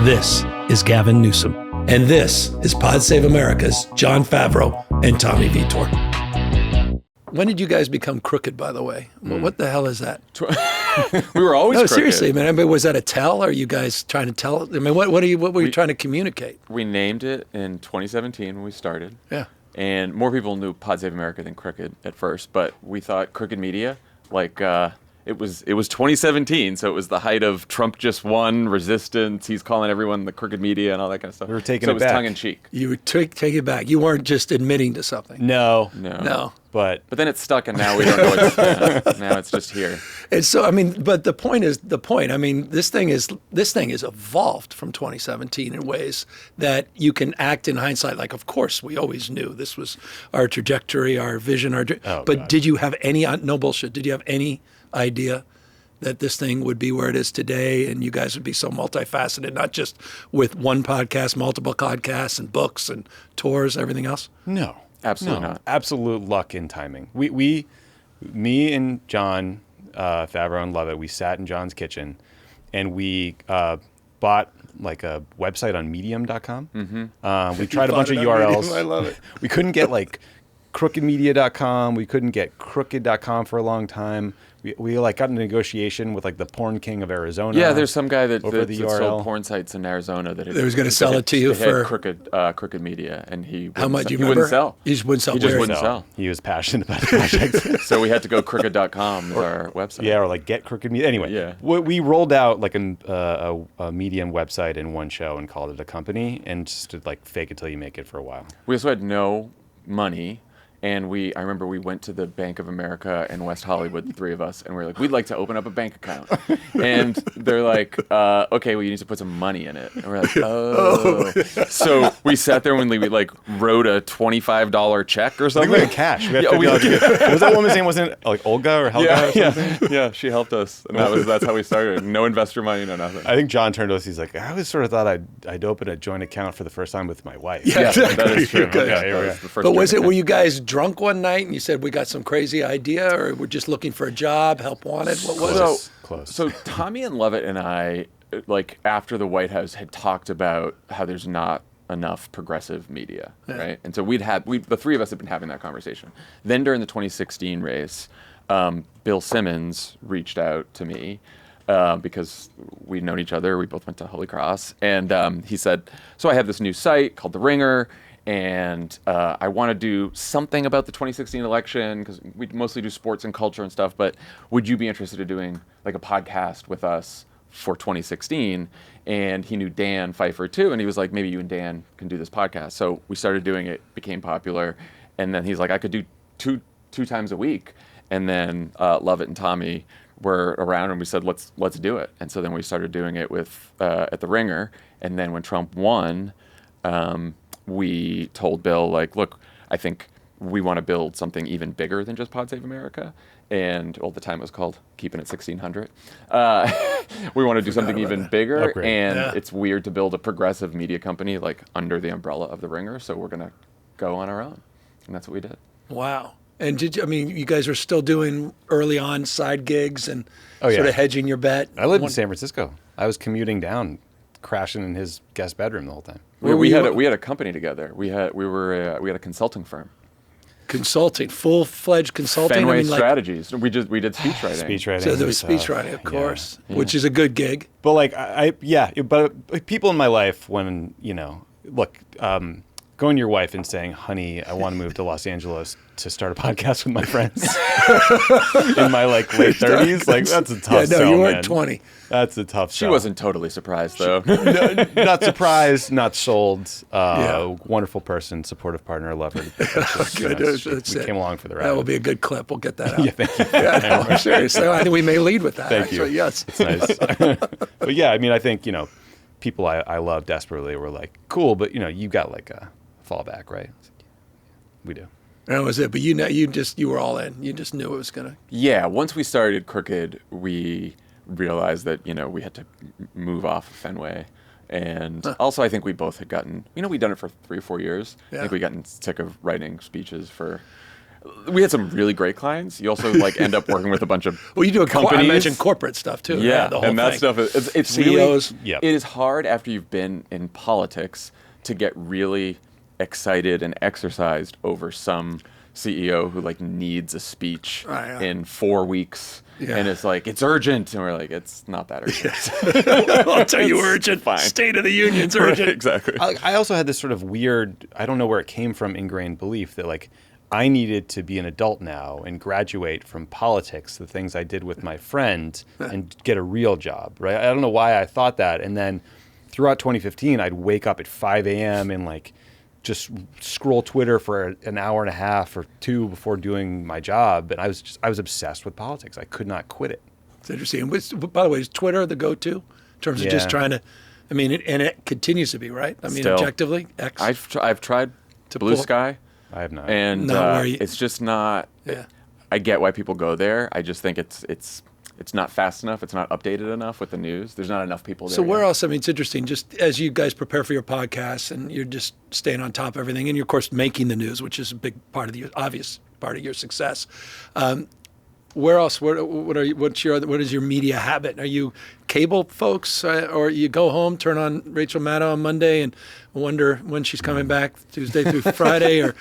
This is Gavin Newsom, and this is Pod Save America's John Favreau and Tommy Vietor. When did you guys become crooked, by the way? What the hell is that? We were always crooked. Seriously, man. I mean, was that a tell? Are you guys trying to tell? I mean, what were you trying to communicate? We named it in 2017 when we started. Yeah. And more people knew Pod Save America than crooked at first, but we thought crooked media, like it was 2017, so it was the height of Trump just won, resistance. He's calling everyone the crooked media and all that kind of stuff. We were taking it it was back. tongue in cheek. You were taking it back. You weren't just admitting to something. No. But then it's stuck, and now we don't know what's now it's just here. And so, I mean, but the point is the point. I mean, this thing is evolved from 2017 in ways that you can act in hindsight. Like, of course, we always knew this was our trajectory, our vision, but God. Did you have any, no bullshit, did you have any idea that this thing would be where it is today and you guys would be so multifaceted, not just with one podcast, multiple podcasts and books and tours, everything else? No. Absolutely not. Absolute luck and timing. Me and John Favreau and Lovett, we sat in John's kitchen and we bought like a website on medium.com. Mm-hmm. We tried a bunch of URLs. Medium, I love it. We couldn't get like crookedmedia.com. We couldn't get crooked.com for a long time. We like got in a negotiation with like the porn king of Arizona. Yeah, there's some guy that URL. sold porn sites in Arizona that was going to sell it to you for crooked media, and how much? He wouldn't sell. He just wouldn't sell. He just wouldn't sell. He was passionate about the project. So we had to go crooked.com as our website. Yeah, or like get crooked media. Anyway, yeah. We rolled out like a Medium website in one show and called it a company, and just did like fake it till you make it for a while. We also had no money. And I remember we went to the Bank of America in West Hollywood, the three of us, and we were like, we'd like to open up a bank account. And they're like, okay, well, you need to put some money in it. And we're like, oh. So we sat there and we like wrote a $25 check or something. I think we had cash. Was that woman's name? Wasn't it like Olga or Helga or something? Yeah, she helped us. And that's how we started. No investor money, no nothing. I think John turned to us, he's like, I always sort of thought I'd open a joint account for the first time with my wife. Yeah, exactly. That is true. Were you guys drunk one night and you said we got some crazy idea, or we're just looking for a job, help wanted? What was it? Close. So Tommy and Lovett and I, like after the White House, had talked about how there's not enough progressive media, right? And so the three of us had been having that conversation. Then during the 2016 race, Bill Simmons reached out to me because we'd known each other. We both went to Holy Cross, and he said, "So I have this new site called The Ringer." And I want to do something about the 2016 election because we mostly do sports and culture and stuff. But would you be interested in doing like a podcast with us for 2016? And he knew Dan Pfeiffer too, and he was like, maybe you and Dan can do this podcast. So we started doing it, became popular, and then he's like, I could do two times a week. And then Lovett and Tommy were around, and we said, let's do it. And so then we started doing it with at the Ringer. And then when Trump won. We told Bill, like, look, I think we want to build something even bigger than just Pod Save America. And all the time it was called Keeping It 1600. We want to do something even bigger. And it's weird to build a progressive media company like under the umbrella of The Ringer. So we're going to go on our own. And that's what we did. Wow. And you guys are still doing early on side gigs and sort of hedging your bet? I lived in San Francisco. I was commuting down, crashing in his guest bedroom the whole time. We had a company together. We had a consulting firm. Consulting, full-fledged consulting. Fenway Strategies. We did speechwriting. Speechwriting. So there was speechwriting, of course, which is a good gig. But like but people in my life when look, going to your wife and saying, honey, I want to move to Los Angeles to start a podcast with my friends in my like late 30s, like that's a tough sell, you weren't man. 20. That's a tough sell. She wasn't totally surprised though. Not surprised, not sold. Wonderful person, supportive partner. I love her. We came along for the ride. That will be a good clip. We'll get that out. Yeah, thank you. Sure. So I think we may lead with that. Thank actually. you. Yes. It's nice. But yeah, I mean, I think, people I love desperately were like, cool, but you got like a fallback, right? We do. That was it. But you were all in. You just knew it was gonna. Yeah. Once we started Crooked, we realized that we had to move off of Fenway, and also I think we both had gotten we'd done it for 3 or 4 years. Yeah. I think we gotten sick of writing speeches for we had some really great clients. You also like end up working with a bunch of Well, you do companies. I imagine corporate stuff too. Yeah, the whole and that thing. stuff it's CEOs. really it is hard after you've been in politics to get really excited and exercised over some CEO who like needs a speech in 4 weeks. Yeah. And it's like, it's urgent. And we're like, it's not that urgent. I'll tell you urgent. Fine. State of the Union's urgent. Right, exactly. I also had this sort of weird, I don't know where it came from, ingrained belief that like I needed to be an adult now and graduate from politics, the things I did with my friend, and get a real job, right? I don't know why I thought that. And then throughout 2015, I'd wake up at 5 a.m. and like just scroll Twitter for an hour and a half or two before doing my job. And I was obsessed with politics. I could not quit it. It's interesting. And by the way, is Twitter the go-to in terms of just trying to, I mean, and it continues to be, right? I mean, objectively, X. I've tried Blue Sky. I have not. And it's just not, I get why people go there. I just think it's not fast enough. It's not updated enough with the news. There's not enough people there. So where else? I mean, it's interesting. Just as you guys prepare for your podcasts and you're just staying on top of everything, and you're of course making the news, which is a big part of the obvious part of your success. Where else? What is your media habit? Are you cable folks, or you go home, turn on Rachel Maddow on Monday, and wonder when she's coming back Tuesday through Friday, or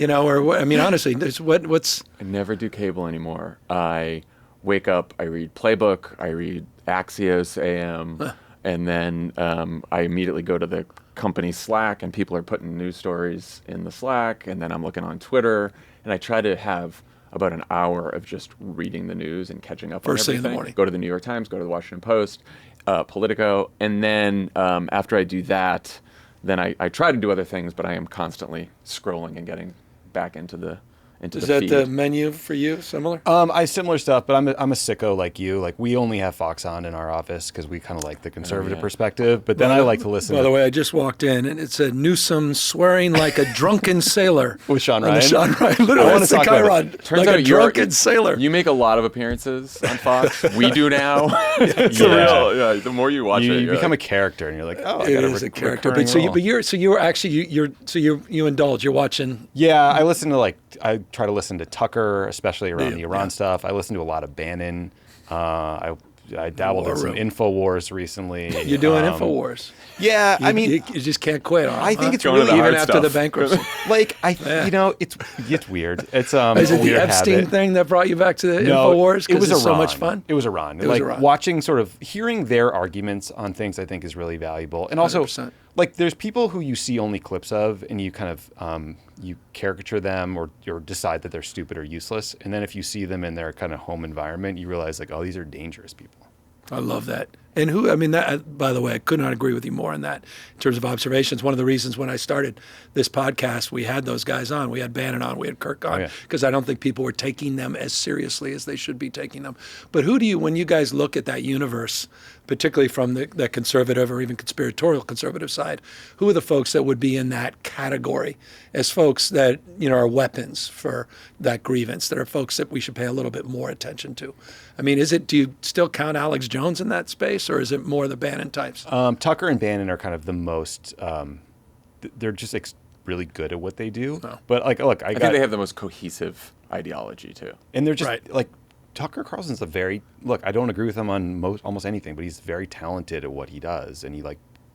or what? I mean, honestly, what's? I never do cable anymore. I wake up, I read Playbook, I read Axios AM, and then I immediately go to the company Slack, and people are putting news stories in the Slack, and then I'm looking on Twitter, and I try to have about an hour of just reading the news and catching up on everything. First thing in the morning. Go to the New York Times, go to the Washington Post, Politico, and then after I do that, then I try to do other things, but I am constantly scrolling and getting back into the Is that the menu for you? Similar? I similar stuff, but I'm a sicko like you. Like we only have Fox on in our office because we kind of like the conservative perspective. But then I like to listen. By the way, I just walked in and it said Newsom swearing like a drunken sailor with Shawn Ryan. Shawn Ryan, literally, that's the Chiron. Turns like out a drunken sailor. You make a lot of appearances on Fox. We do now. The more you watch it, you become a character, and you're like, oh, it is a character. But you indulge. You're watching. Yeah, I listen to I try to listen to Tucker, especially around the Iran stuff. I listen to a lot of Bannon. I dabbled in some InfoWars recently. You're doing InfoWars. Yeah, I mean, you just can't quit. I think it's really even after the bankruptcy. It's weird. It's Is it the Epstein thing that brought you back to the InfoWars? It was it's so much fun. It was Iran. Iran. Watching sort of hearing their arguments on things, I think is really valuable. And also, 100%. there's people who you see only clips of, and you kind of you caricature them or decide that they're stupid or useless. And then if you see them in their kind of home environment, you realize oh, these are dangerous people. I love that. And by the way, I could not agree with you more on that in terms of observations. One of the reasons when I started this podcast, we had those guys on. We had Bannon on, we had Kirk on, because I don't think people were taking them as seriously as they should be taking them. But when you guys look at that universe, particularly from the conservative or even conspiratorial conservative side, who are the folks that would be in that category as folks that are weapons for that grievance, that are folks that we should pay a little bit more attention to? I mean, do you still count Alex Jones in that space, or is it more the Bannon types? Tucker and Bannon are kind of the most. They're just really good at what they do. Oh. But I think they have the most cohesive ideology too. And they're just Tucker Carlson's I don't agree with him on almost anything, but he's very talented at what he does, and he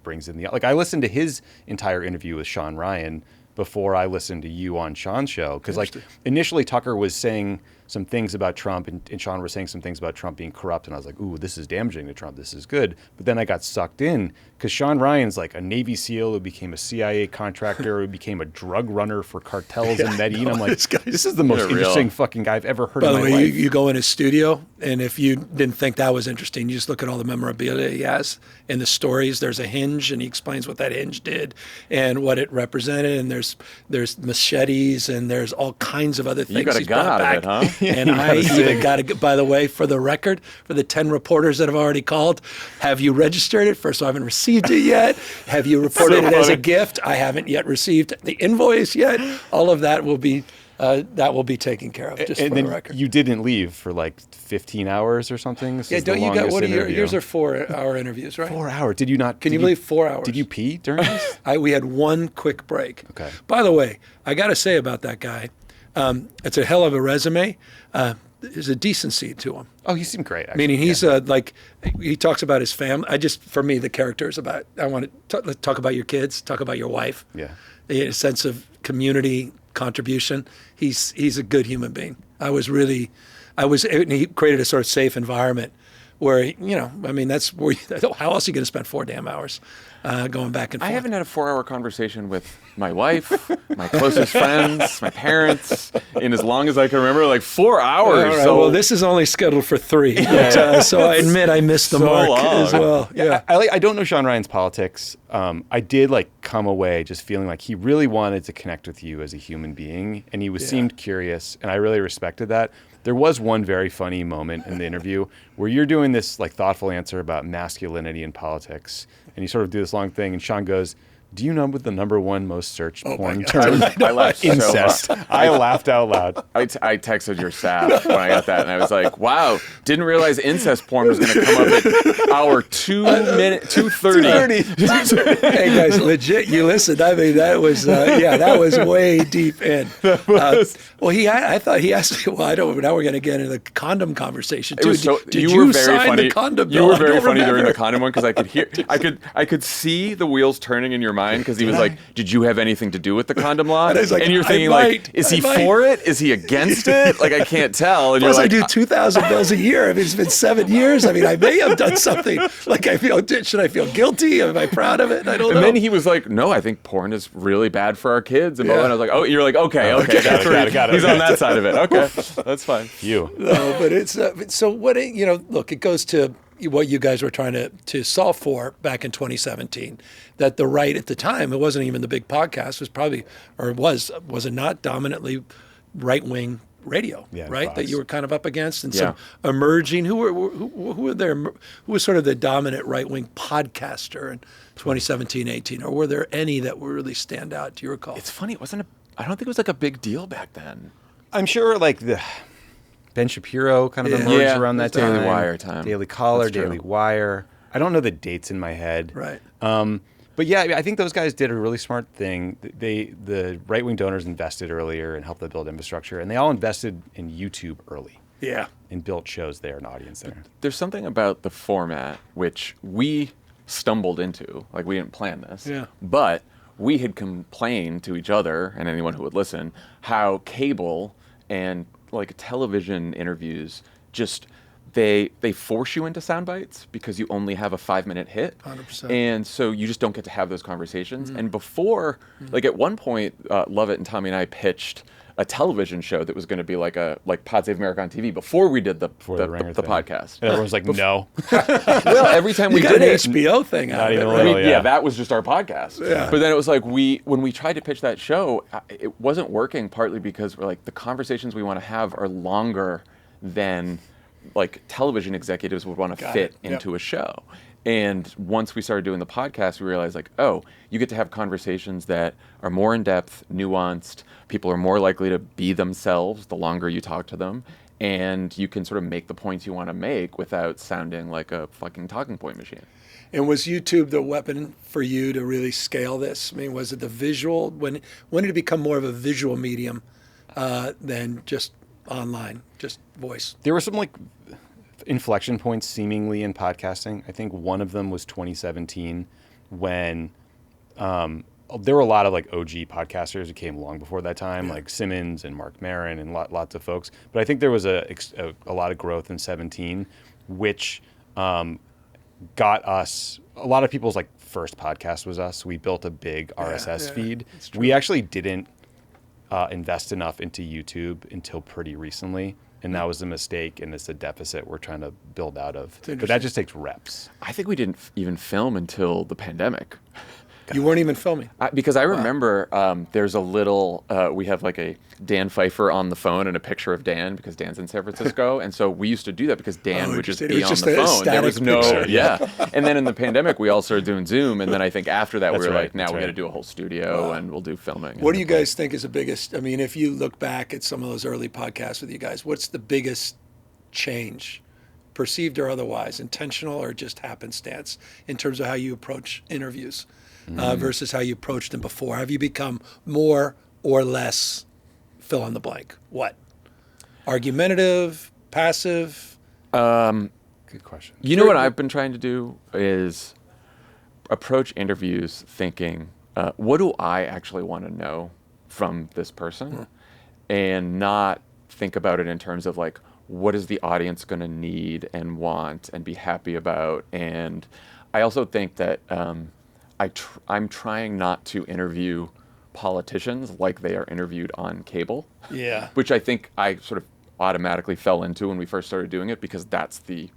brings in I listened to his entire interview with Shawn Ryan before I listened to you on Shawn's show, because initially Tucker was saying some things about Trump, and Shawn was saying some things about Trump being corrupt, and I was like, ooh, this is damaging to Trump, this is good. But then I got sucked in, because Shawn Ryan's a Navy SEAL who became a CIA contractor, who became a drug runner for cartels in Medellin. I'm like, this is the most interesting fucking guy I've ever heard in my life. By the way, you go in his studio, and if you didn't think that was interesting, you just look at all the memorabilia he has in the stories. There's a hinge, and he explains what that hinge did and what it represented, and there's machetes, and there's all kinds of other things. You got a gun out of it, huh? And I even got to, by the way, for the record, for the 10 reporters that have already called, have you registered it? First of all, I haven't received it yet. Have you reported it as a gift? I haven't yet received the invoice yet. All of that will be taken care of, just for the record. You didn't leave for 15 hours or something? Yeah, don't you got, what are yours are 4-hour interviews, right? 4 hours. Did you not? Can you believe 4 hours? Did you pee during this? We had one quick break. Okay. By the way, I got to say about that guy, it's a hell of a resume. There's a decency to him. Oh, he seemed great. Actually. Meaning he's he talks about his family. For me, the character is about, I want to talk about your kids, talk about your wife. Yeah. A sense of community contribution. He's a good human being. And he created a sort of safe environment where, that's where, how else are you going to spend 4 damn hours going back and forth? I haven't had a 4-hour conversation with my wife, my closest friends, my parents, in as long as I can remember, like 4 hours. All right, so well, this is only scheduled for 3. So I admit I missed the mark as well. Yeah. I don't know Shawn Ryan's politics. I did come away just feeling like he really wanted to connect with you as a human being, and he seemed curious, and I really respected that. There was one very funny moment in the interview where you're doing this thoughtful answer about masculinity in politics, and you sort of do this long thing, and Shawn goes, "Do you know what the #1 most searched porn term?" I laughed so Incest. hard. I laughed out loud. I texted your staff when I got that, and I was like, "Wow, didn't realize incest porn was going to come up at hour 2:30." Hey guys, legit, you listened. I mean, that was that was way deep in. I thought he asked me. Well, now we're going to get into the condom conversation too. Did you sign funny. the condom You bill? were very funny during the condom one because I could hear, I could see the wheels turning in your mind because he was like, "Did you have anything to do with the condom law?" And I was like, and you're thinking is he for it? Is he against it? I can't tell. And Plus, you're like, I do 2,000 bills a year. I mean, it's been 7 years. I mean, I may have done something. Should I feel guilty? Am I proud of it? I don't know. And then he was like, "No, I think porn is really bad for our kids." And I was like, "Oh," you're like, "Okay, that's where got it. he's on that side of it." Okay, that's fine. You. No, but it's so what look, it goes to what you guys were trying to solve for back in 2017. That the right at the time, it wasn't even the big podcast, was probably, or was it not dominantly right-wing radio, right? That you were kind of up against, and some emerging who were there? Who was sort of the dominant right-wing podcaster in 2017, 18, or were there any that would really stand out? Do you recall? It's funny. I don't think it was a big deal back then. I'm sure the Ben Shapiro kind of emerged around that time. Daily Wire time. Daily Caller, Daily Wire. I don't know the dates in my head. Right. But yeah, I think those guys did a really smart thing. The right-wing donors invested earlier and helped them build infrastructure, and they all invested in YouTube early. Yeah. And built shows there, an audience there. There's something about the format which we stumbled into. We didn't plan this. Yeah. But we had complained to each other and anyone who would listen how cable and television interviews just they force you into sound bites because you only have a 5-minute hit. 100%. And so you just don't get to have those conversations. And before, at one point, Lovett and Tommy and I pitched a television show that was going to be like Pod Save America on TV before we did the podcast. And everyone's like, no. Well, every time we got did an it, HBO thing out of it, right? Yeah, that was just our podcast. Yeah. But then it was when we tried to pitch that show, it wasn't working partly because we're the conversations we want to have are longer than television executives would want to fit into a show. And once we started doing the podcast, we realized you get to have conversations that are more in depth, nuanced. People are more likely to be themselves the longer you talk to them. And you can sort of make the points you want to make without sounding like a fucking talking point machine. And was YouTube the weapon for you to really scale this? I mean, was it the visual? When did it become more of a visual medium than just online, just voice? There were some inflection points seemingly in podcasting. I think one of them was 2017 when there were a lot of OG podcasters who came along before that time, like Simmons and Mark Maron and lots of folks. But I think there was a lot of growth in 17, which got us, a lot of people's first podcast was us. We built a big RSS feed. We actually didn't invest enough into YouTube until pretty recently. And that was a mistake, and it's a deficit we're trying to build out of. But that just takes reps. I think we didn't even film until the pandemic. You weren't even filming? Because I remember there's a little, we have a Dan Pfeiffer on the phone and a picture of Dan because Dan's in San Francisco. And so we used to do that because Dan would just be on the phone. There was no, And then in the pandemic, we all started doing Zoom. And then I think after that, we were now we're going to do a whole studio and we'll do filming. What do you guys think is the biggest, I mean, if you look back at some of those early podcasts with you guys, what's the biggest change, perceived or otherwise, intentional or just happenstance, in terms of how you approach interviews versus how you approached them before? Have you become more or less fill in the blank. What? Argumentative, passive? Good question. You know what I've been trying to do is approach interviews thinking, what do I actually want to know from this person? And not think about it in terms of like, what is the audience going to need and want and be happy about? And I also think that I'm trying not to interview politicians like they are interviewed on cable. Yeah. Which I think I sort of automatically fell into when we first started doing it, because that's the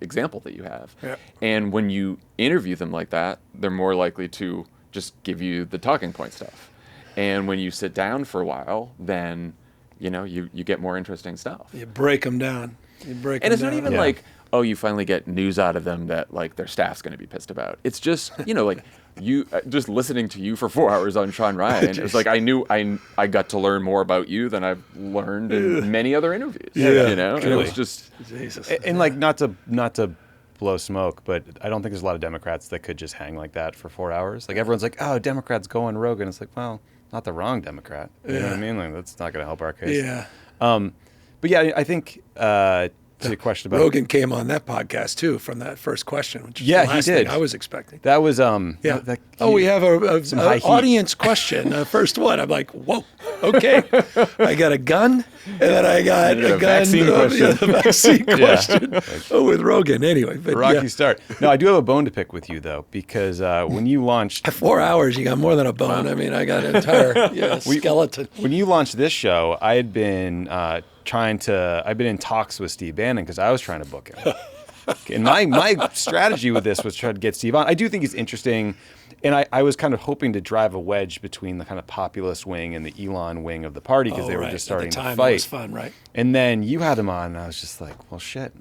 example that you have. Yeah. And when you interview them like that, they're more likely to just give you the talking point stuff. And when you sit down for a while, then you get more interesting stuff. You break them down. And it's not even like, oh, you finally get news out of them that like their staff's going to be pissed about. It's just, like you just listening to you for 4 hours on Shawn Ryan. It was like I knew I got to learn more about you than I've learned in many other interviews. And it was just Jesus. And like not to blow smoke, but I don't think there's a lot of Democrats that could just hang like that for 4 hours. Like everyone's like, oh, Democrats going rogue, and it's like, well, not the wrong Democrat. You know what I mean? Like that's not going to help our case. Yeah. But yeah, I think to the question about Rogan came on that podcast too from that first question, which is Yeah, the he last did. thing I was expecting. that was Yeah. We have a high heat. audience question. First one. I'm like, whoa, okay. I got a gun, and then I got a gun. vaccine question. The vaccine question. With Rogan, anyway. But rocky start. No, I do have a bone to pick with you though, because when you launched 4 hours, you got more than a bone. I mean, I got an entire skeleton. when you launched this show, I had been I've been in talks with Steve Bannon because I was trying to book him. And my strategy with this was try to get Steve on. I do think he's interesting, and I was kind of hoping to drive a wedge between the kind of populist wing and the Elon wing of the party, because they were just starting At the time, to fight. It was fun, right? And then you had him on, and I was just like, well, shit.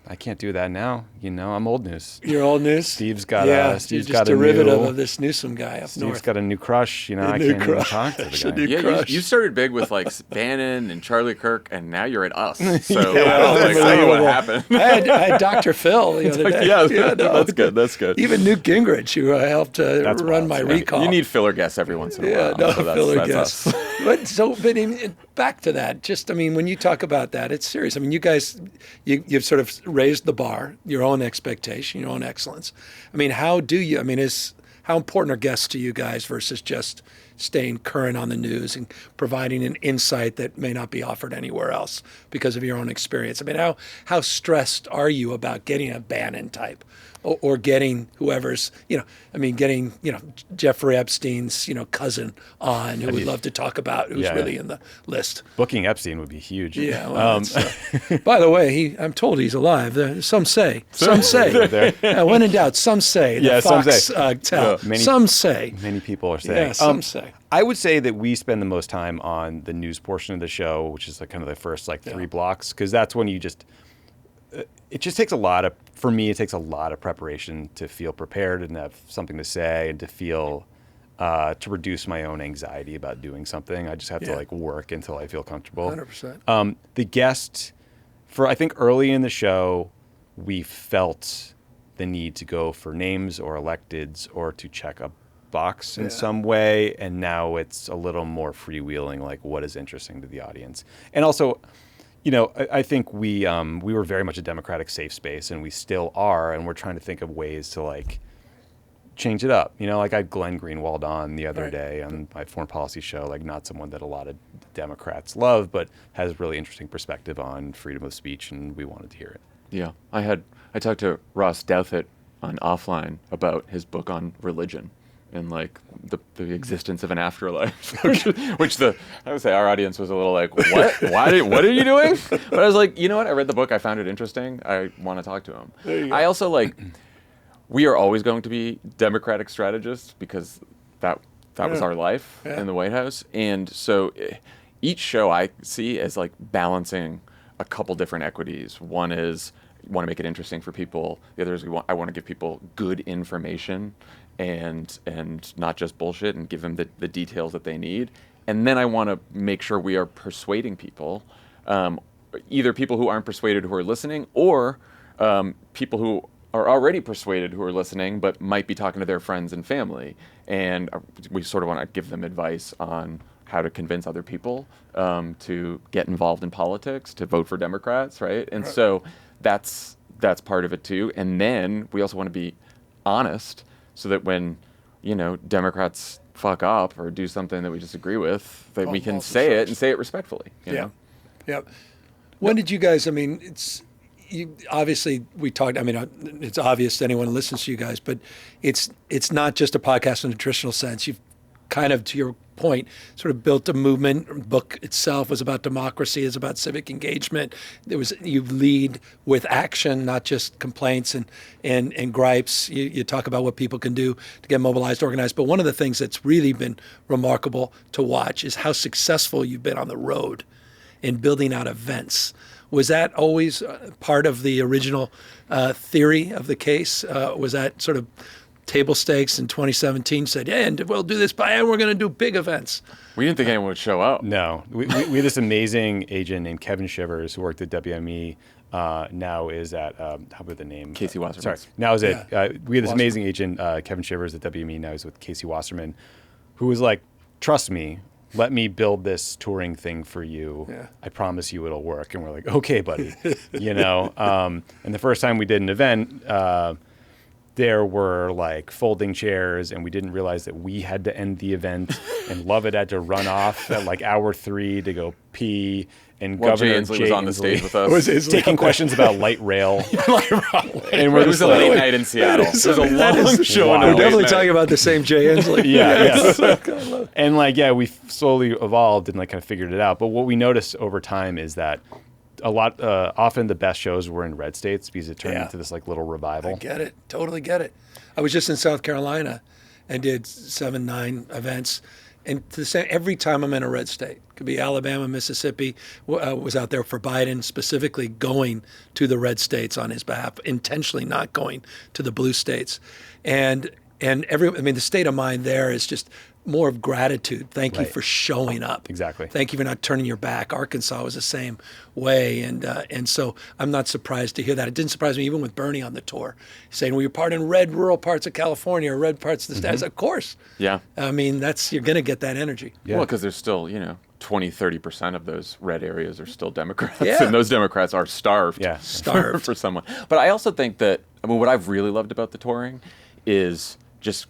I can't do that now. I'm old news. You're old news. Steve's got you're a just got a derivative new, of this Newsom guy up Steve's north. got a new crush. I can't new even crush. talk to the A guy. new Yeah, crush. you started big with like Bannon and Charlie Kirk, and now you're at us. So Yeah, I don't know what happened. I had Dr. Phil the other day. That's good. That's good. Even Newt Gingrich, who helped That's run wild. my Yeah. recall. You need filler guests every once in a Yeah, while. no, so filler that's guests. us. But back to that, just, when you talk about that, it's serious. You guys, you've sort of raised the bar, your own expectation, your own excellence. How do you, how important are guests to you guys versus just staying current on the news and providing an insight that may not be offered anywhere else because of your own experience? How stressed are you about getting a Bannon type or getting whoever's, getting, Jeffrey Epstein's, cousin on who would love to talk about who's really in the list? Booking Epstein would be huge. Yeah. Well, by the way, I'm told he's alive. Some say. When in doubt, some say. Yeah, the Fox, some say. tell. Many- Some say. Many people are saying. Yeah, some say. I would say that we spend the most time on the news portion of the show, which is kind of the first 3 blocks, because that's when you it just takes for me, it takes a lot of preparation to feel prepared and have something to say and to feel, to reduce my own anxiety about doing something. I just have to work until I feel comfortable. 100%. The guest, I think early in the show, we felt the need to go for names or electeds or to check a box in some way. And now it's a little more freewheeling, like what is interesting to the audience. And also, I think we were very much a democratic safe space, and we still are, and we're trying to think of ways to change it up. I had Glenn Greenwald on the other day on my foreign policy show, not someone that a lot of Democrats love, but has a really interesting perspective on freedom of speech, and we wanted to hear it. Yeah, I talked to Ross Douthat on Offline about his book on religion and the existence of an afterlife, which I would say our audience was a little like, what? What are you doing? But I was like, you know what? I read the book. I found it interesting. I want to talk to him. There you go. I also we are always going to be Democratic strategists because that was our life in the White House. And so each show I see as balancing a couple different equities. One is you want to make it interesting for people. The other is I want to give people good information and not just bullshit, and give them the details that they need. And then I want to make sure we are persuading people, either people who aren't persuaded who are listening, or people who are already persuaded who are listening but might be talking to their friends and family. And we sort of want to give them advice on how to convince other people to get involved in politics, to vote for Democrats, right? And so that's part of it too. And then we also want to be honest so that when, Democrats fuck up or do something that we disagree with, that we can say it and say it respectfully. You know? Yeah. When did you guys, obviously we talked, it's obvious to anyone who listens to you guys, but it's not just a podcast in a traditional sense. You've kind of, to your point, sort of built a movement. Book itself was about democracy, it's about civic engagement. You lead with action, not just complaints and gripes. You talk about what people can do to get mobilized, organized. But one of the things that's really been remarkable to watch is how successful you've been on the road in building out events. Was that always part of the original theory of the case? Was that sort of table stakes in 2017 said, yeah, and we'll do this and we're going to do big events? We didn't think anyone would show up. No. We had this amazing agent named Kevin Shivers who worked at WME, now is at, how about the name? Casey Wasserman. Sorry. Now is it, we had this amazing agent, Kevin Shivers at WME, now he's with Casey Wasserman, who was like, trust me, let me build this touring thing for you. Yeah. I promise you it'll work. And we're like, okay, buddy. And the first time we did an event, there were like folding chairs, and we didn't realize that we had to end the event, and Lovett had to run off at like hour 3 to go pee. And Governor Jay Inslee was on the stage with us, taking questions about light rail. And it was a late night in Seattle. It was a long show. We're definitely talking about the same Jay Inslee. Yes. And we slowly evolved and kind of figured it out. But what we noticed over time is that often the best shows were in red states because it turned into this little revival. I get it. Totally get it. I was just in South Carolina and did 7-9 events. And every time I'm in a red state, could be Alabama, Mississippi, was out there for Biden, specifically going to the red states on his behalf, intentionally not going to the blue states. And the state of mind there is just more of gratitude. Thank you for showing up. Exactly. Thank you for not turning your back. Arkansas was the same way. And so I'm not surprised to hear that. It didn't surprise me even with Bernie on the tour, saying, well, you're part in red rural parts of California or red parts of the states. Of course. Yeah. You're going to get that energy. Yeah. Well, because there's still, 20-30% of those red areas are still Democrats. Yeah. And those Democrats are starved. Yeah. Starved. For someone. But I also think that, what I've really loved about the touring is just,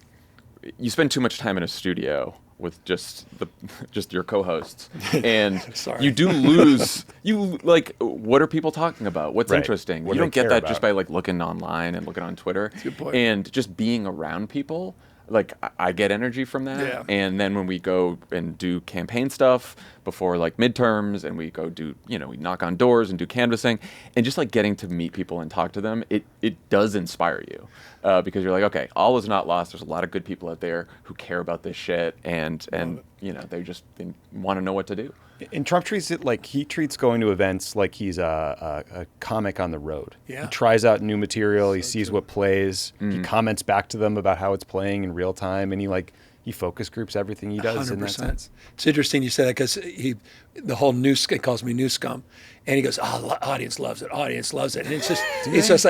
you spend too much time in a studio with just your co-hosts, and you do lose. What are people talking about? What's interesting? You don't get that just by looking online and looking on Twitter. That's a good point. And just being around people. I get energy from that. Yeah. And then when we go and do campaign stuff before midterms, and we go do, we knock on doors and do canvassing, and just getting to meet people and talk to them, it does inspire you, because you're okay, all is not lost. There's a lot of good people out there who care about this shit, and they want to know what to do. And Trump treats it he treats going to events like he's a comic on the road. Yeah. He tries out new material. He sees what plays. He comments back to them about how it's playing in real time. And he focus groups everything he does 100%. In that sense. It's interesting you say that because the whole new he calls me new scum. And he goes, audience loves it. Audience loves it. And it's just he says,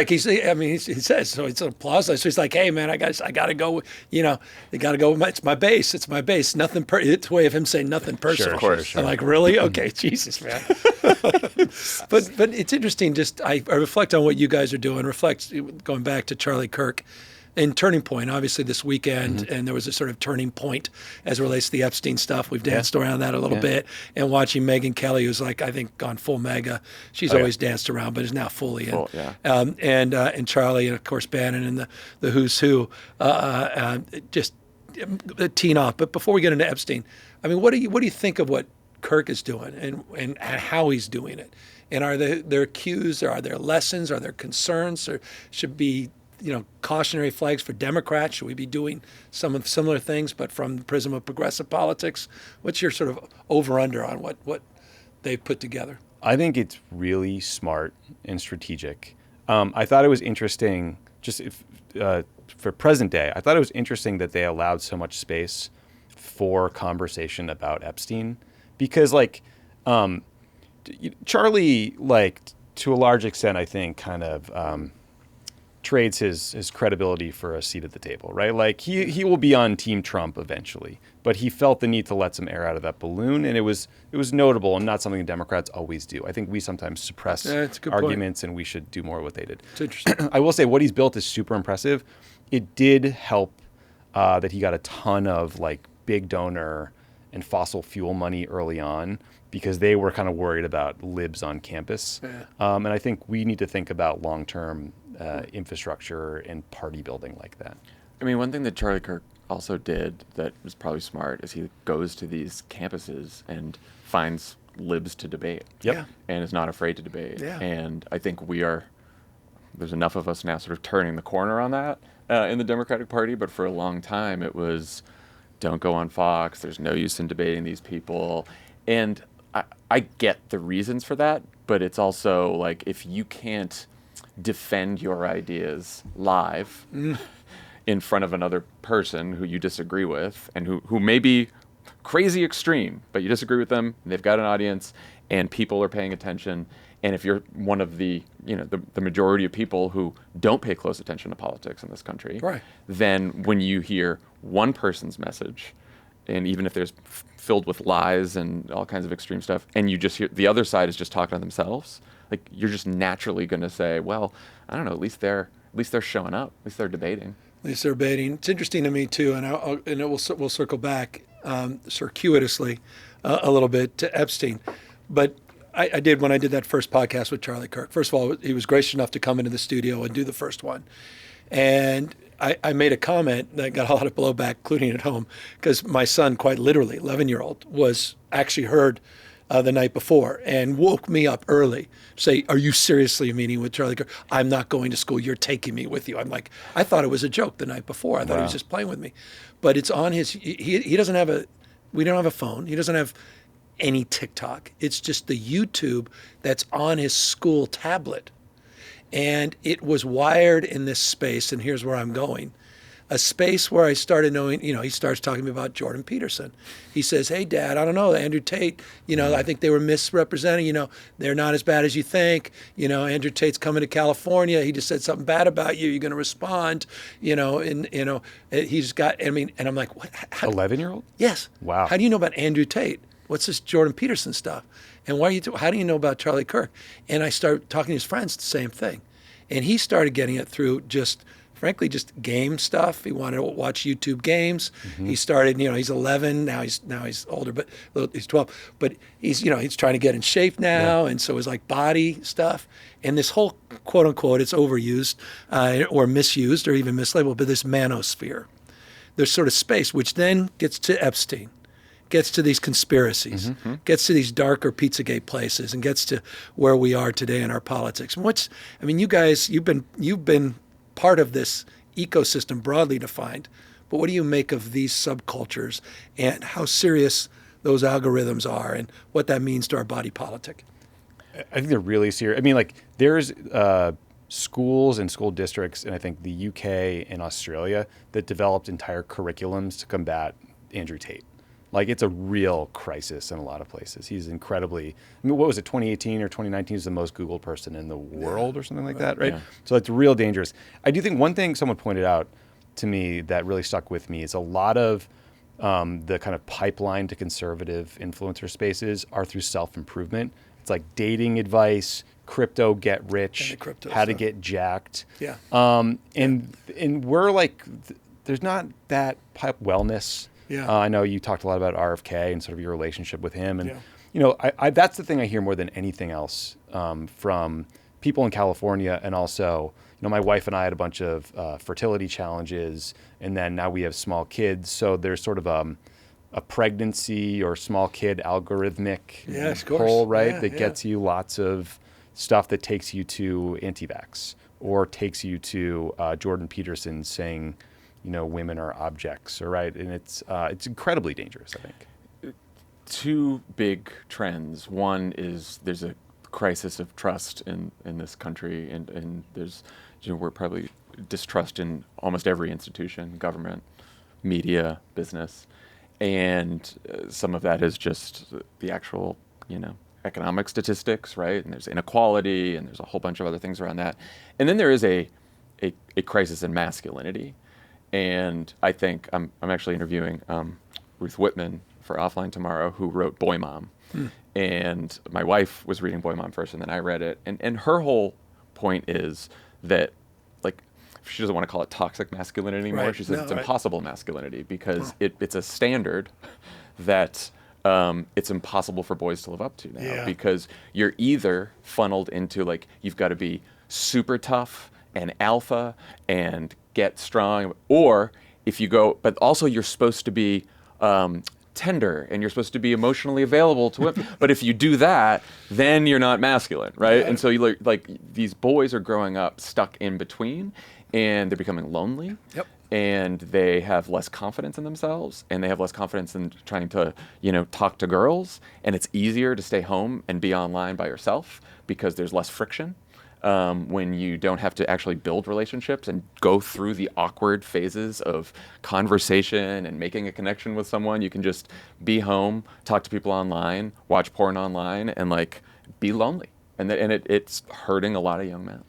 so it's an applause. So he's like, hey man, I got to go, you got to go. It's my base. It's my base. Nothing, it's a way of him saying nothing personal. Sure. I'm like, really? Okay. Jesus, man. but it's interesting. I reflect on what you guys are doing, going back to Charlie Kirk. And Turning Point, obviously this weekend, and there was a sort of turning point as it relates to the Epstein stuff. We've danced around that a little bit. And watching Megyn Kelly, who's I think gone full mega. She's always danced around, but is now fully in. And Charlie, and of course Bannon and the who's who, just teeing off. But before we get into Epstein, what do you think of what Kirk is doing and how he's doing it? And are there cues, or are there lessons, are there concerns, or should be cautionary flags for Democrats? Should we be doing some of similar things, but from the prism of progressive politics? What's your sort of over-under on what they've put together? I think it's really smart and strategic. I thought it was interesting, for present day, I thought it was interesting that they allowed so much space for conversation about Epstein, because Charlie, to a large extent, I think, kind of trades his credibility for a seat at the table, right? Like he will be on Team Trump eventually, but he felt the need to let some air out of that balloon, and it was notable and not something Democrats always do. I think we sometimes suppress that's a good arguments, and we should do more of what they did. It's interesting. I will say what he's built is super impressive. It did help that he got a ton of like big donor and fossil fuel money early on, because they were kind of worried about libs on campus. Yeah. And I think we need to think about long-term infrastructure and party building like that. I mean, one thing that Charlie Kirk also did that was probably smart is he goes to these campuses and finds libs to debate. Yep. Yeah. And is not afraid to debate. Yeah. And I think there's enough of us now sort of turning the corner on that in the Democratic Party, but for a long time it was, don't go on Fox, there's no use in debating these people. And I get the reasons for that, but it's also like, if you can't defend your ideas live in front of another person who you disagree with, and who may be crazy extreme, but you disagree with them, and they've got an audience, and people are paying attention, and if you're one of the majority of people who don't pay close attention to politics in this country, Right. then when you hear one person's message, and even if there's filled with lies and all kinds of extreme stuff, and you just hear the other side is just talking to themselves, like, you're just naturally going to say, well, I don't know, at least they're showing up, at least they're debating. At least they're debating. It's interesting to me too, and we'll circle back circuitously a little bit to Epstein, but I did when I did that first podcast with Charlie Kirk. First of all, he was gracious enough to come into the studio and do the first one, and I made a comment that got a lot of blowback, including at home, because my son, quite literally, 11-year-old, was actually heard the night before and woke me up early. Say, are you seriously meeting with Charlie Kirk? I'm not going to school. You're taking me with you. I'm like, I thought it was a joke the night before. I thought he was just playing with me. But it's on his, he doesn't have we don't have a phone. He doesn't have any TikTok. It's just the YouTube that's on his school tablet. And it was wired in this space, and here's where I'm going. A space where I started knowing, he starts talking to me about Jordan Peterson. He says, hey, Dad, I don't know, Andrew Tate, I think they were misrepresenting, they're not as bad as you think. Andrew Tate's coming to California. He just said something bad about you. You're going to respond, he's got, and I'm like, what? 11-year-old? Yes. Wow. How do you know about Andrew Tate? What's this Jordan Peterson stuff? And how do you know about Charlie Kirk? And I started talking to his friends, the same thing. And he started getting it through frankly, just game stuff. He wanted to watch YouTube games. Mm-hmm. He started, he's 11, now he's older, but he's 12. But he's trying to get in shape now, and so it's like body stuff. And this whole, quote unquote, it's overused or misused or even mislabeled, but this manosphere. There's sort of space, which then gets to Epstein. Gets to these conspiracies, gets to these darker Pizzagate places, and gets to where we are today in our politics. And you guys, you've been part of this ecosystem broadly defined, but what do you make of these subcultures and how serious those algorithms are and what that means to our body politic? I think they're really serious. I mean, like, there's schools and school districts, and I think the UK and Australia, that developed entire curriculums to combat Andrew Tate. Like, it's a real crisis in a lot of places. He's incredibly, what was it, 2018 or 2019 is the most Googled person in the world or something like that, right? Yeah. So it's real dangerous. I do think one thing someone pointed out to me that really stuck with me is a lot of the kind of pipeline to conservative influencer spaces are through self-improvement. It's like dating advice, crypto get rich, how to get jacked. Yeah. And we're like, there's not that wellness. Yeah. I know you talked a lot about RFK and sort of your relationship with him. And, I that's the thing I hear more than anything else from people in California. And also, my wife and I had a bunch of fertility challenges. And then now we have small kids. So there's sort of a pregnancy or small kid algorithmic poll, right? That gets you lots of stuff that takes you to anti-vax or takes you to Jordan Peterson saying, women are objects, right? And it's incredibly dangerous, I think. Two big trends. One is there's a crisis of trust in this country, and there's, we're probably distrust in almost every institution, government, media, business, and some of that is just the actual, economic statistics, right? And there's inequality, and there's a whole bunch of other things around that. And then there is a a crisis in masculinity. And I think I'm actually interviewing Ruth Whitman for Offline tomorrow, who wrote Boy Mom. And my wife was reading Boy Mom first, and then I read it. And her whole point is that, like, she doesn't want to call it toxic masculinity anymore. Right. She says No, it's right. impossible masculinity because it's a standard that it's impossible for boys to live up to now. Yeah. Because you're either funneled into, like, you've got to be super tough and alpha and get strong, or if you go, but also you're supposed to be tender and you're supposed to be emotionally available to women. But if you do that, then you're not masculine, right? Yeah. And so you like these boys are growing up stuck in between, and they're becoming lonely. Yep. And they have less confidence in themselves, and they have less confidence in trying to, talk to girls. And it's easier to stay home and be online by yourself because there's less friction. When you don't have to actually build relationships and go through the awkward phases of conversation and making a connection with someone, you can just be home, talk to people online, watch porn online, and like be lonely. And it's hurting a lot of young men.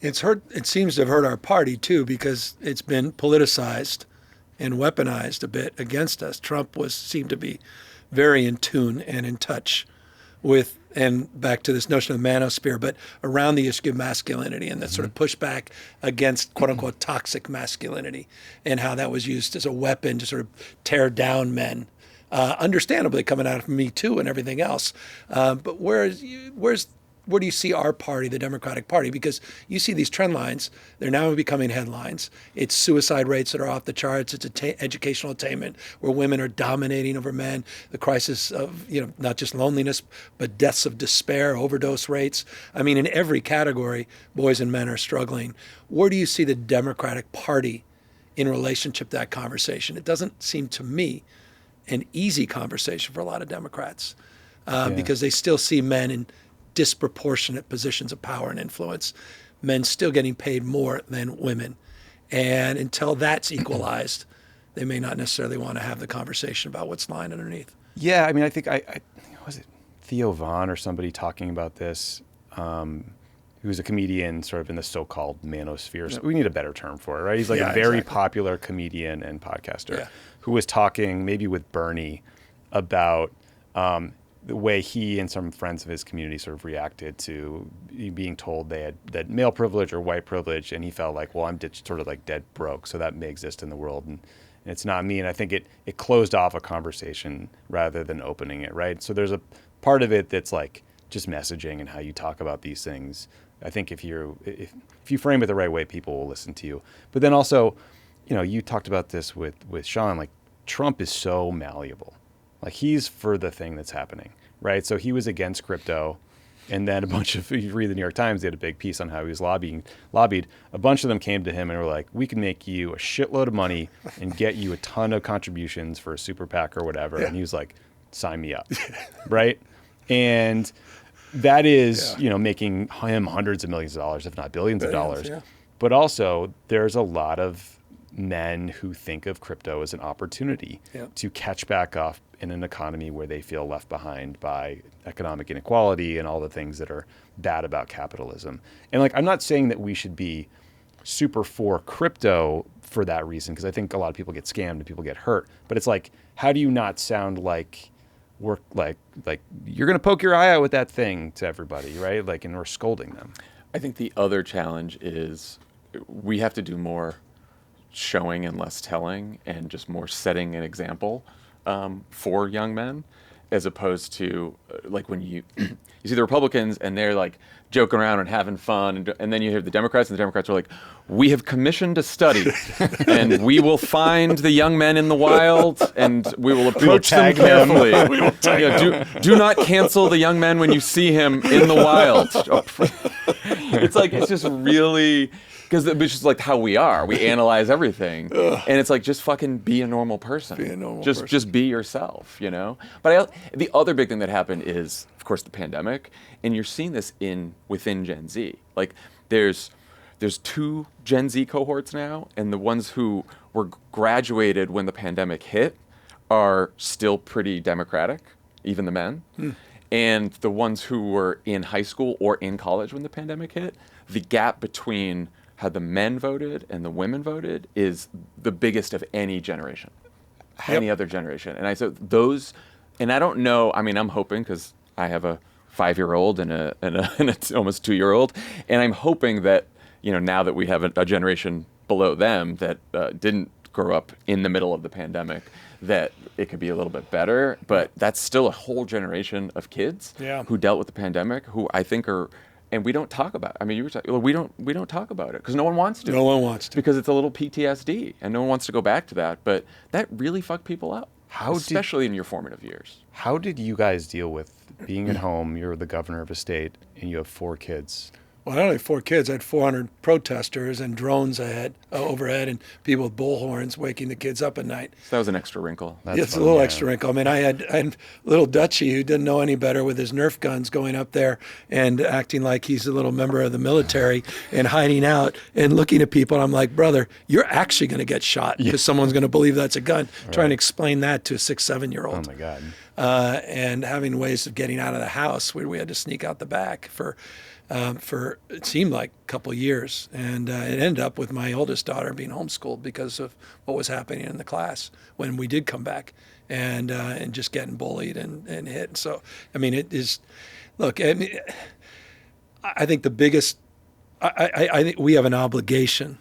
It seems to have hurt our party too, because it's been politicized and weaponized a bit against us. Trump seemed to be very in tune and in touch with, and back to this notion of manosphere, but around the issue of masculinity and that sort of pushback against quote unquote toxic masculinity, and how that was used as a weapon to sort of tear down men. Understandably coming out of Me Too and everything else. But where do you see our party, the Democratic Party? Because you see these trend lines, they're now becoming headlines. It's suicide rates that are off the charts. It's educational attainment where women are dominating over men. The crisis of, not just loneliness, but deaths of despair, overdose rates. I mean, in every category, boys and men are struggling. Where do you see the Democratic Party in relationship to that conversation? It doesn't seem to me an easy conversation for a lot of Democrats because they still see men in disproportionate positions of power and influence, men still getting paid more than women. And until that's equalized, they may not necessarily want to have the conversation about what's lying underneath. Yeah, I mean, I think was it Theo Vaughn or somebody talking about this, who's a comedian sort of in the so-called manosphere. Yep. We need a better term for it, right? He's like a very popular comedian and podcaster who was talking maybe with Bernie about the way he and some friends of his community sort of reacted to being told they had that male privilege or white privilege, and he felt like, well, I'm sort of like dead broke, so that may exist in the world, and it's not me. And I think it closed off a conversation rather than opening it, right? So there's a part of it that's like just messaging and how you talk about these things. I think if you frame it the right way, people will listen to you. But then also, you talked about this with Shawn, like Trump is so malleable. Like he's for the thing that's happening, right? So he was against crypto, and then if you read the New York Times, they had a big piece on how he was lobbied. A bunch of them came to him and were like, we can make you a shitload of money and get you a ton of contributions for a super PAC or whatever. Yeah. And he was like, sign me up, right? And that is, making him hundreds of millions of dollars, if not billions of dollars. Yeah. But also there's a lot of men who think of crypto as an opportunity to catch back up in an economy where they feel left behind by economic inequality and all the things that are bad about capitalism. And like, I'm not saying that we should be super for crypto for that reason, because I think a lot of people get scammed and people get hurt. But it's like, how do you not sound like we're like you're going to poke your eye out with that thing to everybody, right? Like, and we're scolding them. I think the other challenge is we have to do more showing and less telling, and just more setting an example for young men, as opposed to like when you see the Republicans and they're like joking around and having fun, and then you hear the Democrats, and the Democrats are like, we have commissioned a study and we will find the young men in the wild and we will approach them carefully. Do not cancel the young men when you see him in the wild. It's just really, because it's just like how we are. We analyze everything. And it's like, just fucking be a normal person. Just be yourself, But the other big thing that happened is, of course, the pandemic. And you're seeing this within Gen Z. Like, there's two Gen Z cohorts now, and the ones who were graduated when the pandemic hit are still pretty Democratic, even the men. And the ones who were in high school or in college when the pandemic hit, the gap between how the men voted and the women voted is the biggest of any generation, any other generation. And and I don't know. I mean, I'm hoping, because I have a 5-year-old and a almost 2-year-old, and I'm hoping that now that we have a generation below them that didn't grow up in the middle of the pandemic, that it could be a little bit better. But that's still a whole generation of kids who dealt with the pandemic, who I think are, and we don't talk about it. I mean, you were talking, we don't talk about it because no one wants to. No one wants to. Because it's a little PTSD, and no one wants to go back to that. But that really fucked people up, especially in your formative years. How did you guys deal with being at home? You're the governor of a state, and you have 4 kids. Well, I only had 4 kids. I had 400 protesters and drones overhead, and people with bullhorns waking the kids up at night. So that was an extra wrinkle. It's a little extra wrinkle. I mean, I had little Dutchie who didn't know any better with his Nerf guns going up there and acting like he's a little member of the military and hiding out and looking at people. And I'm like, brother, you're actually going to get shot because someone's going to believe that's a gun. Right. Trying to explain that to a 6, 7-year-old. Oh, my God. And having ways of getting out of the house where we had to sneak out the back for it seemed like a couple of years. And it ended up with my oldest daughter being homeschooled because of what was happening in the class when we did come back, and just getting bullied and hit. So, I mean, it is, look, I mean, I think the biggest, I think we have an obligation.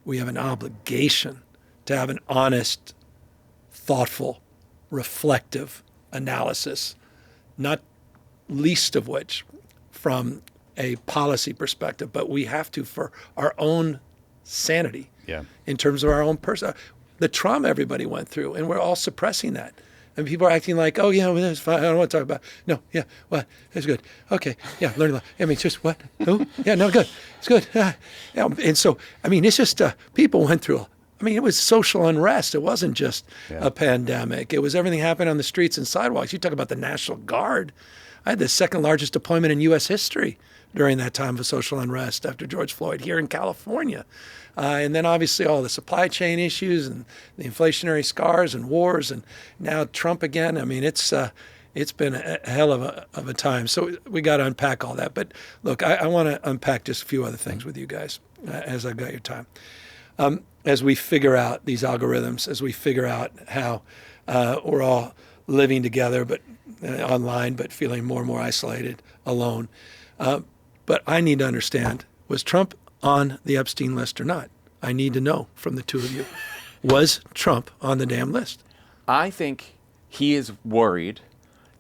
We have an obligation to have an honest, thoughtful, reflective analysis, not least of which from a policy perspective, but we have to for our own sanity in terms of our own person. The trauma everybody went through, and we're all suppressing that. And people are acting like, oh, yeah, well, that's fine. I don't want to talk about it. No, yeah, what? It's good. Okay, yeah, learn a lot. I mean, just what? Who? Yeah, no, good. It's good. Yeah. And so, I mean, it's just people went through, I mean, it was social unrest. It wasn't just a pandemic. It was everything happened on the streets and sidewalks. You talk about the National Guard. I had the 2nd largest deployment in U.S. history during that time of social unrest after George Floyd here in California. And then obviously all the supply chain issues and the inflationary scars and wars, and now Trump again. I mean, it's been a hell of a time. So we got to unpack all that. But look, I want to unpack just a few other things with you guys as I've got your time. As we figure out these algorithms, as we figure out how we're all living together, but online, but feeling more and more isolated, alone. But I need to understand, was Trump on the Epstein list or not? I need to know from the two of you. Was Trump on the damn list? I think he is worried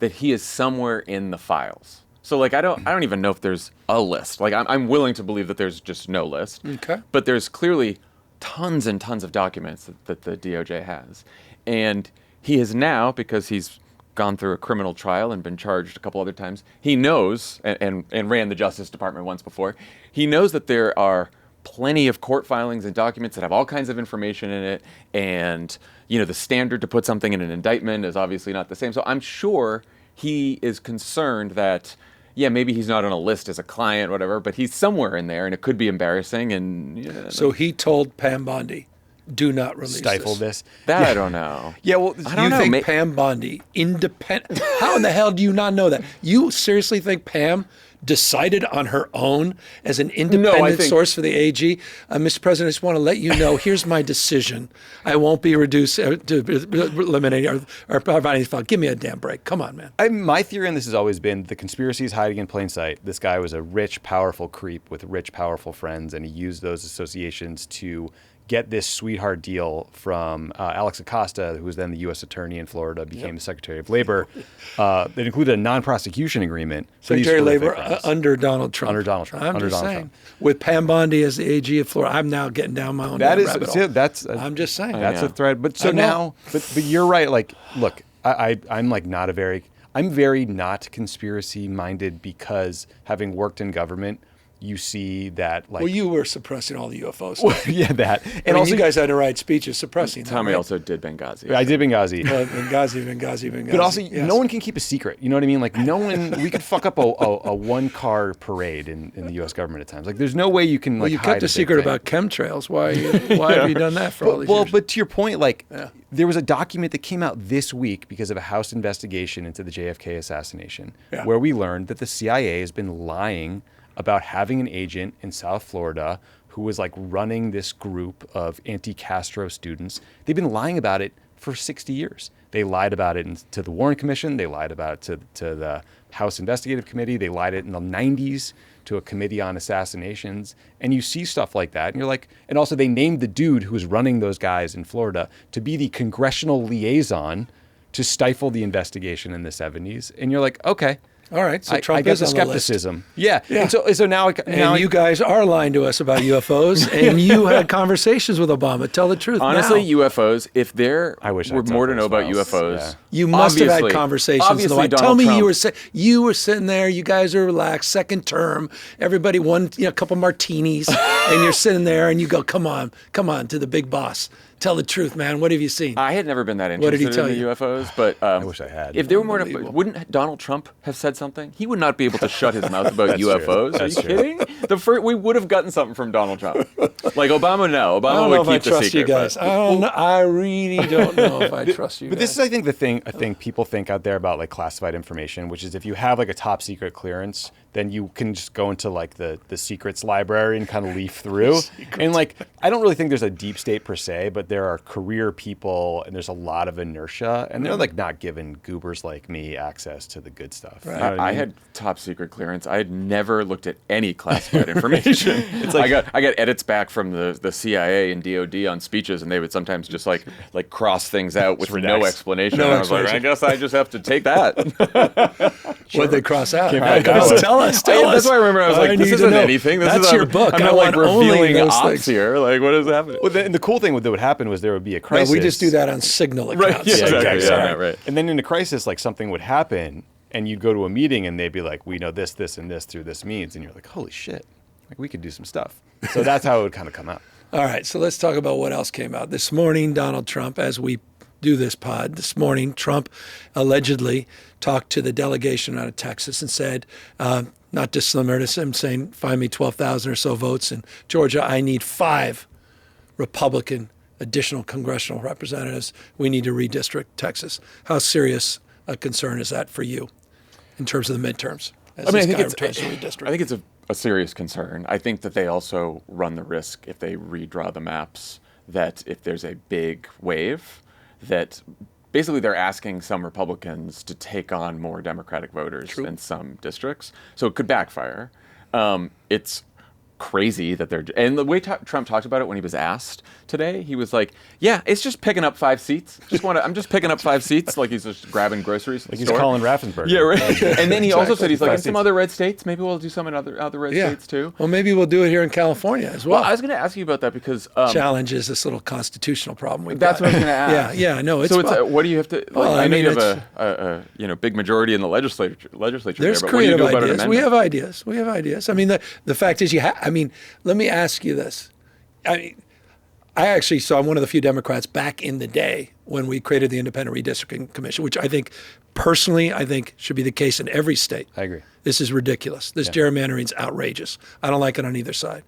that he is somewhere in the files. So, like, I don't even know if there's a list. Like, I'm willing to believe that there's just no list. Okay. But there's clearly tons and tons of documents that the DOJ has. And he is now, because he's gone through a criminal trial and been charged a couple other times, he knows, and ran the Justice Department once before, he knows that there are plenty of court filings and documents that have all kinds of information in it. And, you know, the standard to put something in an indictment is obviously not the same. So I'm sure he is concerned that, yeah, maybe he's not on a list as a client, whatever, but he's somewhere in there, and it could be embarrassing. And so he told Pam Bondi, "Do not release stifle this." That I don't know. Yeah, well, I don't know. You think Pam Bondi, independent? How in the hell do you not know that? You seriously think Pam decided on her own as an independent source for the AG? Mr. President, I just want to let you know, here's my decision. I won't be reduced to eliminating or providing this file. Give me a damn break. Come on, man. My theory on this has always been the conspiracy is hiding in plain sight. This guy was a rich, powerful creep with rich, powerful friends, and he used those associations to get this sweetheart deal from Alex Acosta, who was then the U.S. Attorney in Florida, became the Secretary of Labor. That included a non-prosecution agreement. Secretary of Labor under Donald Trump. Under Donald Trump. I'm just saying. With Pam Bondi as the AG of Florida, I'm now getting down my own rabbit hole. I'm just saying. That's a thread. But so now, but you're right. Like, look, I'm like not I'm very not conspiracy minded because having worked in government, you see that, like... Well, you were suppressing all the UFOs. Yeah, that. And also, you guys had to write speeches suppressing that. Tommy also did Benghazi. I did Benghazi. Benghazi. But also, no one can keep a secret. You know what I mean? Like, no one... We could fuck up a one-car parade in the U.S. government at times. Like, there's no way you can, you kept a secret about chemtrails. Why have you done that for all these years? Well, but to your point, like, there was a document that came out this week because of a House investigation into the JFK assassination, where we learned that the CIA has been lying about having an agent in South Florida who was like running this group of anti-Castro students. They've been lying about it for 60 years. They lied about it to the Warren Commission. They lied about it to the House Investigative Committee. They lied it in the 90s to a committee on assassinations. And you see stuff like that. And you're like, and also they named the dude who was running those guys in Florida to be the congressional liaison to stifle the investigation in the 70s. And you're like, okay. All right, so Trump I get is the on skepticism. Yeah. And so now you guys are lying to us about UFOs, and you had conversations with Obama. Tell the truth. Honestly, now. UFOs, if there I wish were I'd more to talked know about to us. UFOs, Yeah. You must have had obviously- conversations. obviously Tell Donald me Trump. you were sitting there. You guys are relaxed. Second term. Everybody won a couple martinis, and you're sitting there, and you go, "Come on, to the big boss. Tell the truth, man. What have you seen?" I had never been that What did he interested tell in the you? UFOs, but I wish I had. If there were more, Unbelievable. wouldn't Donald Trump have said something? He would not be able to shut his mouth about That's true. UFOs. Are That's you true. kidding? We would have gotten something from Donald Trump. Like Obama, no. I Obama don't know would if I keep the trust secret. you guys. but- I don't know. I really don't know if I trust you. But this is, I think, the thing I think people think out there about like classified information, which is if you have like a top secret clearance, then you can just go into like the secrets library and kind of leaf through. And like, I don't really think there's a deep state per se, but there are career people and there's a lot of inertia, and they're like not giving goobers like me access to the good stuff. Right. You know what I mean? had top secret clearance. I had never looked at any classified information. It's like I got edits back from the CIA and DOD on speeches, and they would sometimes just like cross things out with no redact. explanation. No and I was like, I explanation. guess I just have to take that. What'd they cross out? Go. Tell us. That's why I remember I was like, need this to isn't know. anything. This That's is your book. I'm I not like want only revealing those ops things. here. Like, what is happening? Well, and the cool thing that would happen was there would be a No, crisis. we just do that on Signal accounts. Right, yeah, exactly. Sorry. Yeah, right. And then in a crisis, like something would happen, and you'd go to a meeting, and they'd be like, "We know this, this, and this through this means," and you're like, "Holy shit! Like we could do some stuff." So that's how it would kind of come out. All right, so let's talk about what else came out. This morning, Donald Trump, as we do this pod, this morning, Trump allegedly talked to the delegation out of Texas and said, not dissimilar to him saying, find me 12,000 or so votes in Georgia. I need 5 Republican additional congressional representatives. We need to redistrict Texas. How serious a concern is that for you in terms of the midterms? As I mean, I this think guy it's returns to redistrict? I think it's a serious concern. I think that they also run the risk if they redraw the maps that if there's a big wave, that basically they're asking some Republicans to take on more Democratic voters in some districts. So it could backfire. It's crazy that they're, and the way Trump talked about it when he was asked today, he was like, yeah, it's just picking up 5 seats. I'm just picking up 5 seats, like he's just grabbing groceries at the He's store. Colin Raffensperger. Yeah, right. And then he also said, he's like, in 5 some seats. other red states, maybe we'll do some in other red states too. Well, maybe we'll do it here in California as well. Well, I was going to ask you about that because Challenges this little constitutional problem we've that's got. what I was going to ask. Yeah, no, it's so it's what do you have to? Like, Well, I I know mean, you have a big majority in the legislature. there's there, but what do you creative do about an ideas. We amendment? have ideas. I mean, the fact is, let me ask you this. So I'm one of the few Democrats back in the day when we created the Independent Redistricting Commission, which I think should be the case in every state. I agree. This is ridiculous. This gerrymandering's outrageous. I don't like it on either side.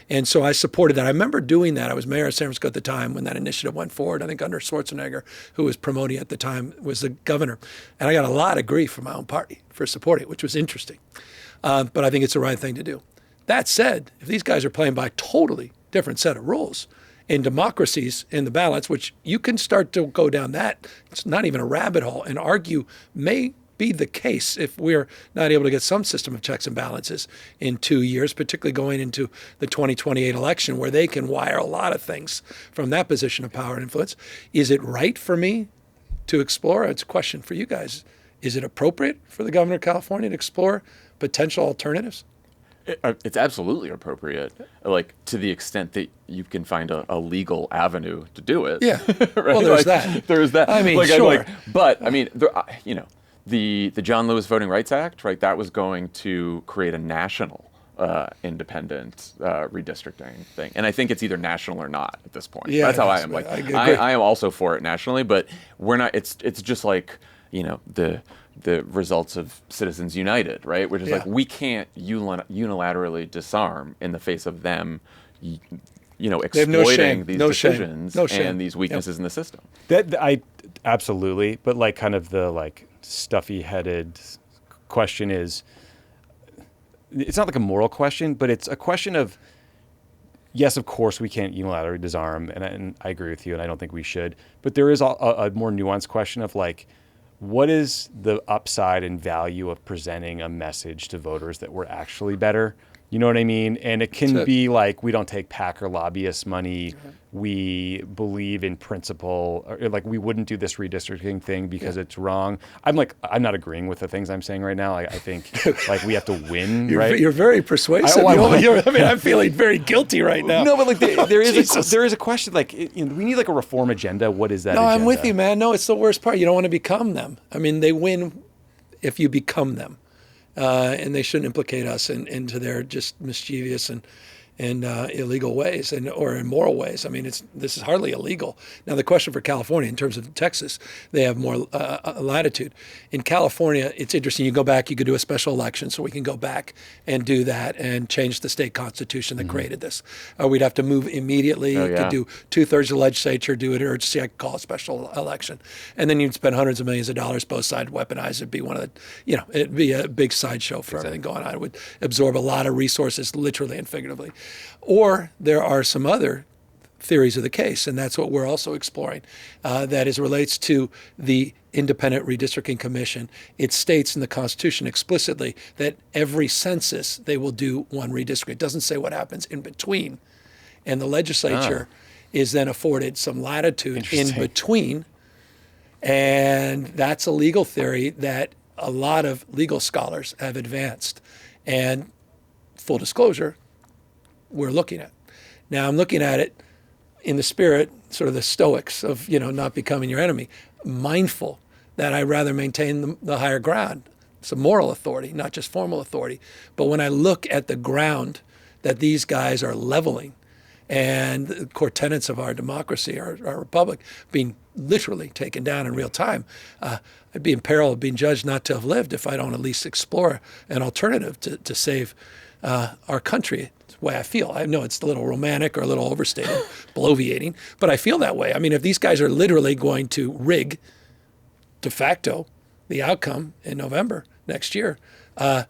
And so I supported that. I remember doing that. I was mayor of San Francisco at the time when that initiative went forward. I think under Schwarzenegger, who was promoting at the time, was the governor. And I got a lot of grief from my own party for supporting it, which was interesting. But I think it's the right thing to do. That said, if these guys are playing by totally different set of rules in democracies in the balance, which you can start to go down that, it's not even a rabbit hole, and argue may be the case if we're not able to get some system of checks and balances in 2 years, particularly going into the 2028 election where they can wire a lot of things from that position of power and influence. Is it right for me to explore? It's a question for you guys. Is it appropriate for the governor of California to explore potential alternatives? It's absolutely appropriate, like to the extent that you can find a legal avenue to do it. Yeah. Right? Well, there's that. There's that. I mean, like, sure. But I mean, the John Lewis Voting Rights Act, right? That was going to create a national independent redistricting thing, and I think it's either national or not at this point. Yeah, That's how I am. Like, I agree. I am also for it nationally, but we're not. It's just like the results of Citizens United, right? Which is like, we can't unilaterally disarm in the face of them, exploiting these decisions and these weaknesses in the system. That I absolutely, but like kind of the like stuffy-headed question is, it's not like a moral question, but it's a question of yes, of course, we can't unilaterally disarm, and I agree with you, and I don't think we should. But there is a more nuanced question of like, what is the upside and value of presenting a message to voters that we're actually better? You know what I mean? And it can be like, we don't take PAC or lobbyist money. We believe in principle, or like we wouldn't do this redistricting thing because it's wrong. I'm not agreeing with the things I'm saying right now. I think like we have to win, right? You're very persuasive. I'm feeling very guilty right now. No, but like there is a question, like we need like a reform agenda. What is that? No, agenda? I'm with you, man. No, it's the worst part. You don't want to become them. I mean, they win if you become them. And they shouldn't implicate us into their just mischievous and illegal ways or immoral ways. I mean, this is hardly illegal. Now, the question for California, in terms of Texas, they have more latitude. In California, it's interesting. You go back, you could do a special election, so we can go back and do that and change the state constitution that created this. We'd have to move immediately. You could do 2/3 of the legislature, do it urgency. I could call a special election. And then you'd spend hundreds of millions of dollars, both sides weaponized. It'd be one of the, it'd be a big sideshow for everything going on. It would absorb a lot of resources, literally and figuratively. Or there are some other theories of the case, and that's what we're also exploring, that is relates to the Independent Redistricting Commission. It states in the Constitution explicitly that every census they will do one redistricting. It doesn't say what happens in between. And the legislature is then afforded some latitude in between. And that's a legal theory that a lot of legal scholars have advanced. And full disclosure, we're looking at. Now, I'm looking at it in the spirit, sort of the Stoics of, not becoming your enemy, mindful that I rather maintain the higher ground. It's a moral authority, not just formal authority. But when I look at the ground that these guys are leveling and the core tenets of our democracy, our republic, being literally taken down in real time, I'd be in peril of being judged not to have lived if I don't at least explore an alternative to save our country. It's the way I feel. I know it's a little romantic or a little overstated, bloviating, but I feel that way. I mean, if these guys are literally going to rig de facto the outcome in November next year, I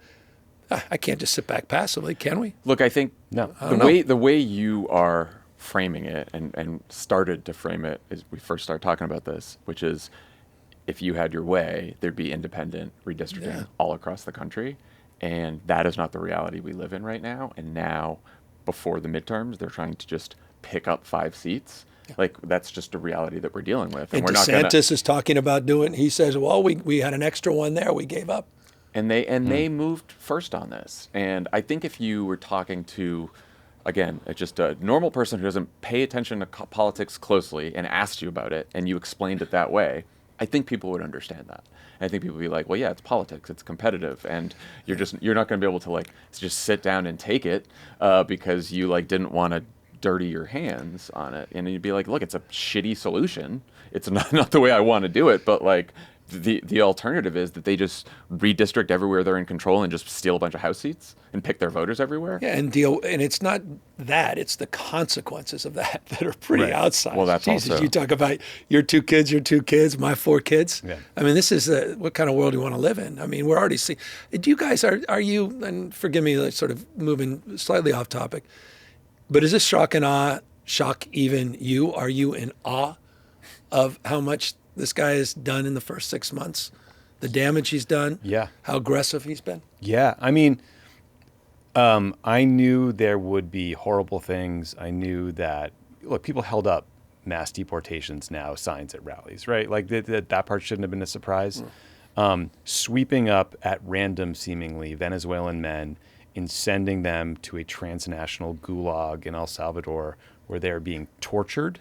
can't just sit back passively, can we? Look, I think the way you are framing it and started to frame it as we first started talking about this, which is if you had your way, there'd be independent redistricting all across the country. And that is not the reality we live in right now. And now, before the midterms, they're trying to just pick up 5 seats. Like, that's just a reality that we're dealing with. And we're DeSantis is talking about doing, he says, well, we had an extra one there, we gave up. And they moved first on this. And I think if you were talking to, again, just a normal person who doesn't pay attention to politics closely and asked you about it, and you explained it that way, I think people would understand that. I think people would be like, well, yeah, it's politics, it's competitive, and you're not going to be able to like just sit down and take it because you like didn't want to dirty your hands on it. And you'd be like, look, it's a shitty solution. It's not the way I want to do it, but like the alternative is that they just redistrict everywhere they're in control and just steal a bunch of House seats and pick their voters everywhere. Yeah, and it's not that, it's the consequences of that are pretty outsized. Well, that's Jesus, also... you talk about your 2 kids, my 4 kids. Yeah. I mean, this is what kind of world do you want to live in? I mean, we're already seeing, do you guys, are you, and forgive me, like, sort of moving slightly off topic, but is this shock even you? Are you in awe of how much this guy has done in the first 6 months, the damage he's done, how aggressive he's been? Yeah, I mean, I knew there would be horrible things. I knew that, look, people held up mass deportations now signs at rallies, right? Like that part shouldn't have been a surprise. Sweeping up at random, seemingly, Venezuelan men and sending them to a transnational gulag in El Salvador where they're being tortured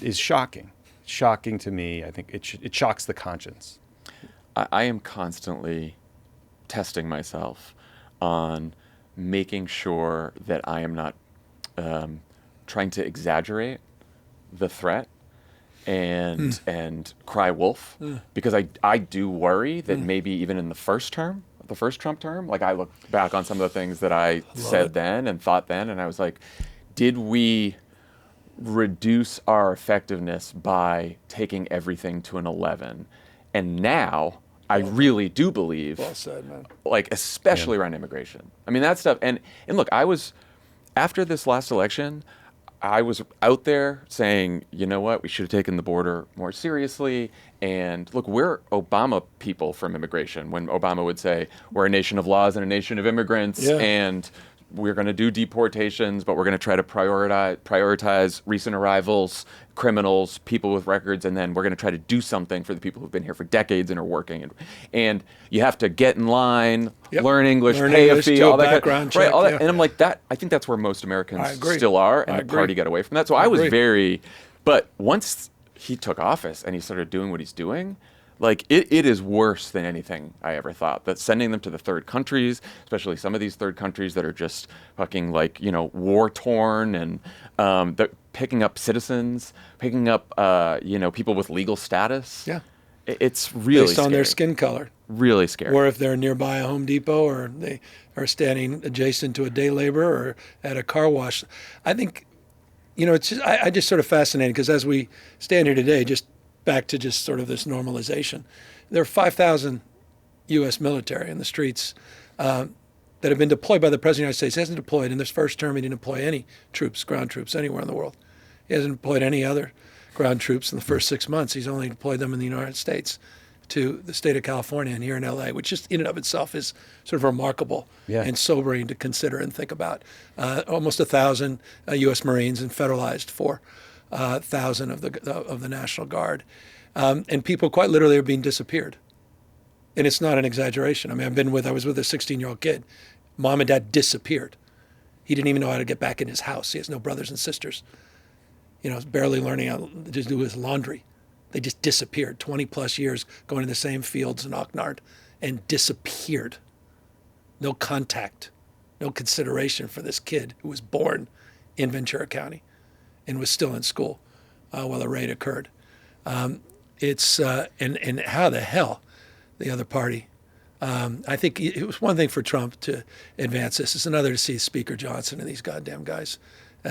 is shocking. Shocking to me. I think it shocks the conscience. I am constantly testing myself on making sure that I am not trying to exaggerate the threat and cry wolf, because I do worry that maybe even in the first Trump term, like I look back on some of the things that I said then and thought then, and I was like, did we reduce our effectiveness by taking everything to an 11? And now I really do believe, well said, man. Like especially around immigration. I mean, that stuff. And look, I was after this last election, I was out there saying, you know what, we should have taken the border more seriously. And look, we're Obama people from immigration. When Obama would say, we're a nation of laws and a nation of immigrants, and we're going to do deportations, but we're going to try to prioritize recent arrivals, criminals, people with records, and then we're going to try to do something for the people who've been here for decades and are working. And you have to get in line, learn English, pay a fee, all that background check, right? All that. And I'm like, that. I think that's where most Americans still are, and the party got away from that. So I was very, but once he took office and he started doing what he's doing, like it is worse than anything I ever thought. That sending them to the third countries, especially some of these third countries that are just fucking like, you know, war torn, and picking up citizens, picking up you know, people with legal status. Yeah, it's really based on their skin color. Really scary. Or if they're nearby a Home Depot, or they are standing adjacent to a day laborer or at a car wash. I think, you know, it's just, I just sort of fascinating, because as we stand here today, just back to just sort of this normalization, there are 5,000 U.S. military in the streets that have been deployed by the President of the United States. He hasn't deployed in this first term. He didn't deploy any troops, ground troops, anywhere in the world. He hasn't deployed any other ground troops in the first 6 months. He's only deployed them in the United States, to the state of California and here in L.A., which just in and of itself is sort of remarkable and sobering to consider and think about. Almost 1,000 U.S. Marines, and federalized 4,000 of the National Guard, and people quite literally are being disappeared. And it's not an exaggeration. I mean, I was with a 16-year-old kid. Mom and dad disappeared. He didn't even know how to get back in his house. He has no brothers and sisters. You know, barely learning how to do his laundry. They just disappeared. 20 plus years going in the same fields in Oaknard, and disappeared. No contact, no consideration for this kid who was born in Ventura County and was still in school while a raid occurred. It's and how the hell the other party. I think it was one thing for Trump to advance this. It's another to see Speaker Johnson and these goddamn guys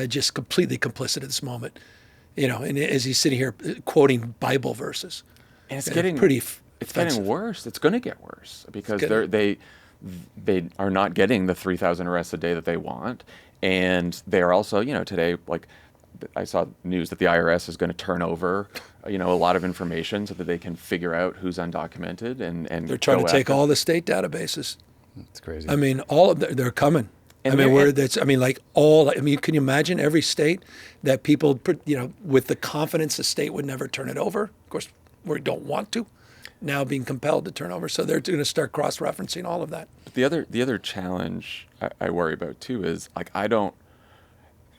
just completely complicit at this moment. You know, and as he's sitting here quoting Bible verses, and it's getting it's getting worse. It's going to get worse, because they are not getting the 3,000 arrests a day that they want, and they are also, you know, today, like I saw news that the IRS is going to turn over, you know, a lot of information so that they can figure out who's undocumented, and they're trying to take all the state databases. It's crazy. I mean, all of they're coming. And can you imagine every state that people, you know, with the confidence the state would never turn it over? Of course, we don't want to, now being compelled to turn over. So they're going to start cross-referencing all of that. But the other challenge I worry about too is, like,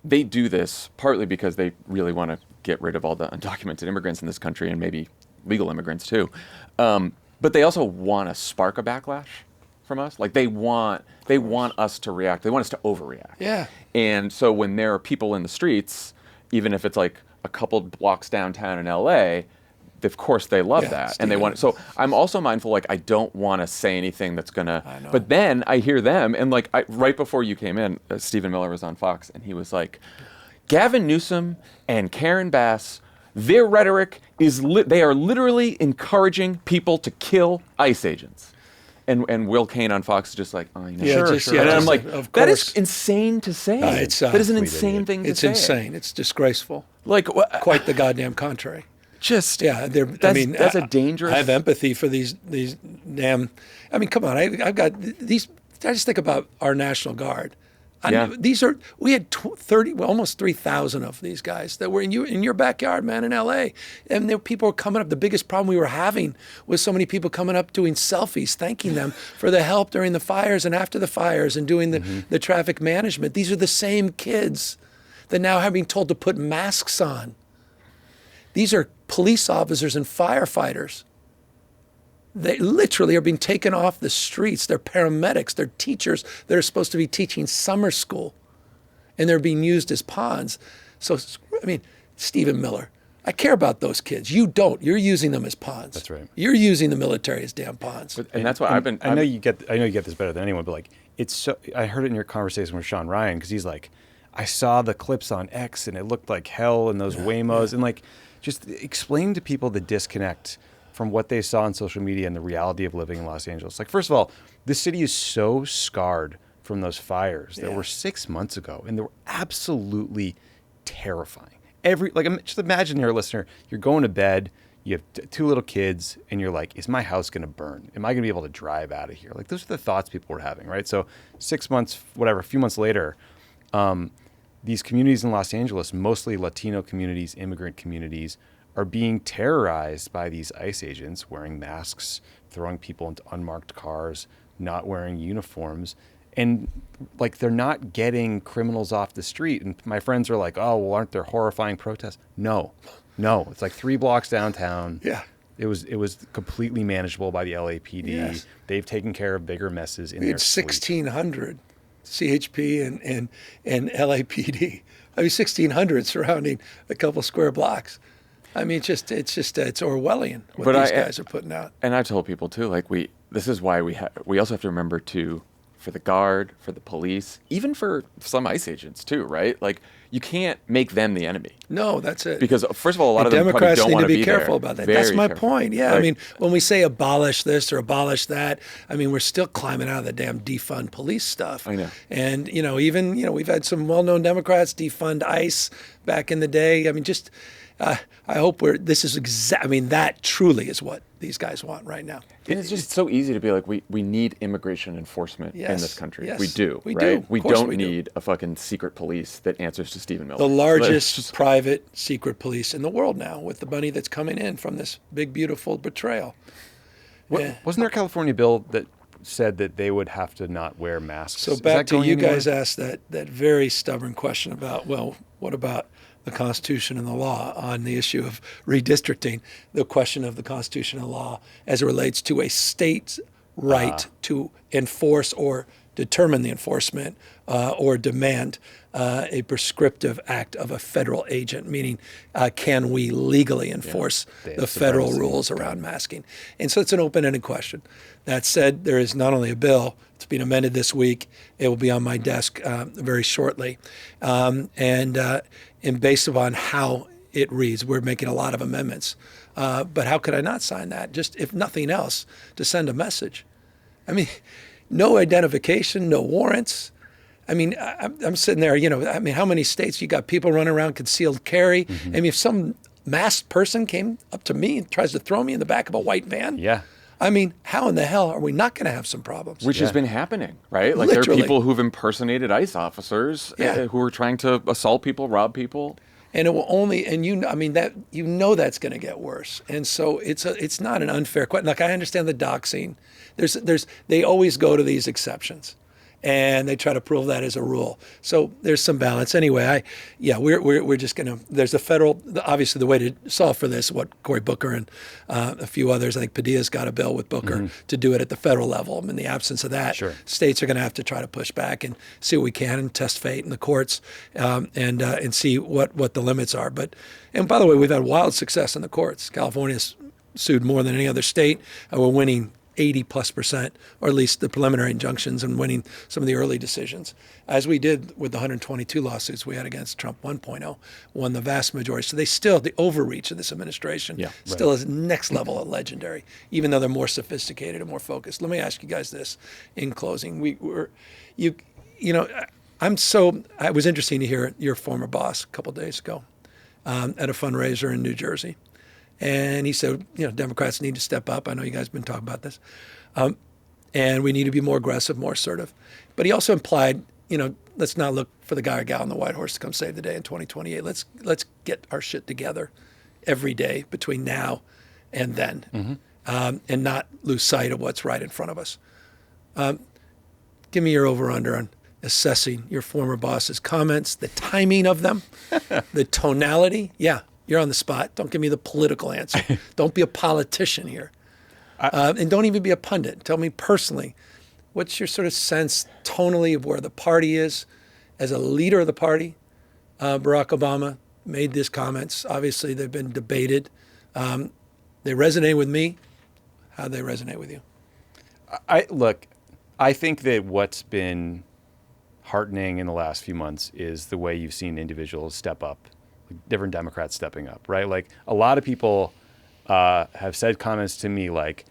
they do this partly because they really want to get rid of all the undocumented immigrants in this country, and maybe legal immigrants too. But they also want to spark a backlash from us. Like they want us to react. They want us to overreact. Yeah. And so when there are people in the streets, even if it's like a couple blocks downtown in LA, of course they love that. And they want it. So I'm also mindful, like I don't want to say anything that's gonna, but then I hear them, and like right before you came in, Stephen Miller was on Fox, and he was like, Gavin Newsom and Karen Bass, their rhetoric is, they are literally encouraging people to kill ICE agents. And Will Cain on Fox is just like, oh, you know, sure. And I'm like, that is insane to say. That is an insane thing to say. It's insane. It's disgraceful. Like, quite the goddamn contrary. Just that's a dangerous. I have empathy for these damn. I mean, come on. I've got these. I just think about our National Guard. We had 30, almost 3,000 of these guys that were in your backyard, man, in L.A. And there people were coming up. The biggest problem we were having was so many people coming up doing selfies, thanking them for the help during the fires and after the fires, and doing the traffic management. These are the same kids that now are being told to put masks on. These are police officers and firefighters. They literally are being taken off the streets. They're paramedics. They're teachers that are supposed to be teaching summer school, and they're being used as pawns. So, I mean, Stephen Miller, I care about those kids. You don't. You're using them as pawns. That's right. You're using the military as damn pawns. And that's why I know you get this better than anyone, but like it's so. I heard it in your conversation with Shawn Ryan, because he's like, I saw the clips on X and it looked like hell, and those Waymos, and like, just explain to people the disconnect from what they saw on social media and the reality of living in Los Angeles. Like, first of all, this city is so scarred from those fires that were 6 months ago, and they were absolutely terrifying. Just imagine here, listener, you're going to bed, you have two little kids, and you're like, is my house going to burn? Am I going to be able to drive out of here? Like, those are the thoughts people were having, right? So 6 months, whatever, a few months later, these communities in Los Angeles, mostly Latino communities, immigrant communities, are being terrorized by these ICE agents wearing masks, throwing people into unmarked cars, not wearing uniforms. And like, they're not getting criminals off the street. And my friends are like, oh, well, aren't there horrifying protests? No. It's like 3 blocks downtown. Yeah. It was completely manageable by the LAPD. Yes. They've taken care of bigger messes in We their had sleep. 1,600 CHP and LAPD. I mean, 1,600 surrounding a couple square blocks. I mean, it's Orwellian what these guys are putting out. And I've told people too, like this is why we also have to remember to, for the guard, for the police, even for some ICE agents too, right? Like, you can't make them the enemy. No, that's it. Because first of all, a lot of them Democrats probably don't want to need to be be careful there. about that. Very That's my careful. point. Yeah, Like, I mean, when we say abolish this or abolish that, I mean, we're still climbing out of the damn defund police stuff. I know. And even we've had some well-known Democrats defund ICE back in the day. I mean, just I hope that truly is what these guys want right now. And it's just so easy to be like, we need immigration enforcement in this country. Yes, We do, we right? do. We Of course don't we do. need a fucking secret police that answers to Stephen Miller. The largest private secret police in the world now, with the money that's coming in from this big, beautiful betrayal. Yeah. Wasn't there a California bill that said that they would have to not wear masks? So Is back that to going you anywhere? guys asked that very stubborn question about, well, what about the Constitution and the law on the issue of redistricting, the question of the Constitution and law as it relates to a state's right to enforce or determine the enforcement or demand a prescriptive act of a federal agent, meaning can we legally enforce the federal supremacy. rules around masking? And so it's an open-ended question. That said, there is not only a bill, it's being amended this week. It will be on my desk very shortly. And based upon how it reads, we're making a lot of amendments. But how could I not sign that? Just, if nothing else, to send a message. I mean, no identification, no warrants. I mean, I'm sitting there, I mean, how many states you got people running around concealed carry? Mm-hmm. I mean, if some masked person came up to me and tries to throw me in the back of a white van, Yeah. I mean, how in the hell are we not going to have some problems? Which has been happening, right? Like, Literally. there are people who've impersonated ICE officers who are trying to assault people, rob people. And it will only, that's going to get worse. And so it's not an unfair question. Like, I understand the doxing. They always go to these exceptions, and they try to prove that as a rule. So there's some balance. Anyway, we're just going to. There's obviously the way to solve for this. What Cory Booker and a few others. I think Padilla's got a bill with Booker to do it at the federal level. In the absence of that, states are going to have to try to push back and see what we can and test fate in the courts and see what the limits are. And by the way, we've had wild success in the courts. California's sued more than any other state. We're winning 80+%, or at least the preliminary injunctions, and winning some of the early decisions, as we did with the 122 lawsuits we had against Trump 1.0, won the vast majority. So the overreach of this administration still is next level of legendary, even though they're more sophisticated and more focused. Let me ask you guys this in closing. I was interesting to hear your former boss a couple of days ago at a fundraiser in New Jersey. And he said, Democrats need to step up. I know you guys have been talking about this. And we need to be more aggressive, more assertive. But he also implied, let's not look for the guy or gal on the white horse to come save the day in 2028. Let's get our shit together every day between now and then, and not lose sight of what's right in front of us. Give me your over-under on assessing your former boss's comments, the timing of them, the tonality. Yeah. You're on the spot. Don't give me the political answer. Don't be a politician here. And don't even be a pundit. Tell me personally, what's your sort of sense tonally of where the party is? As a leader of the party, Barack Obama made these comments. Obviously, they've been debated. They resonate with me. How do they resonate with you? I think that what's been heartening in the last few months is the way you've seen individuals step up. Different Democrats stepping up, right? Like, a lot of people have said comments to me like,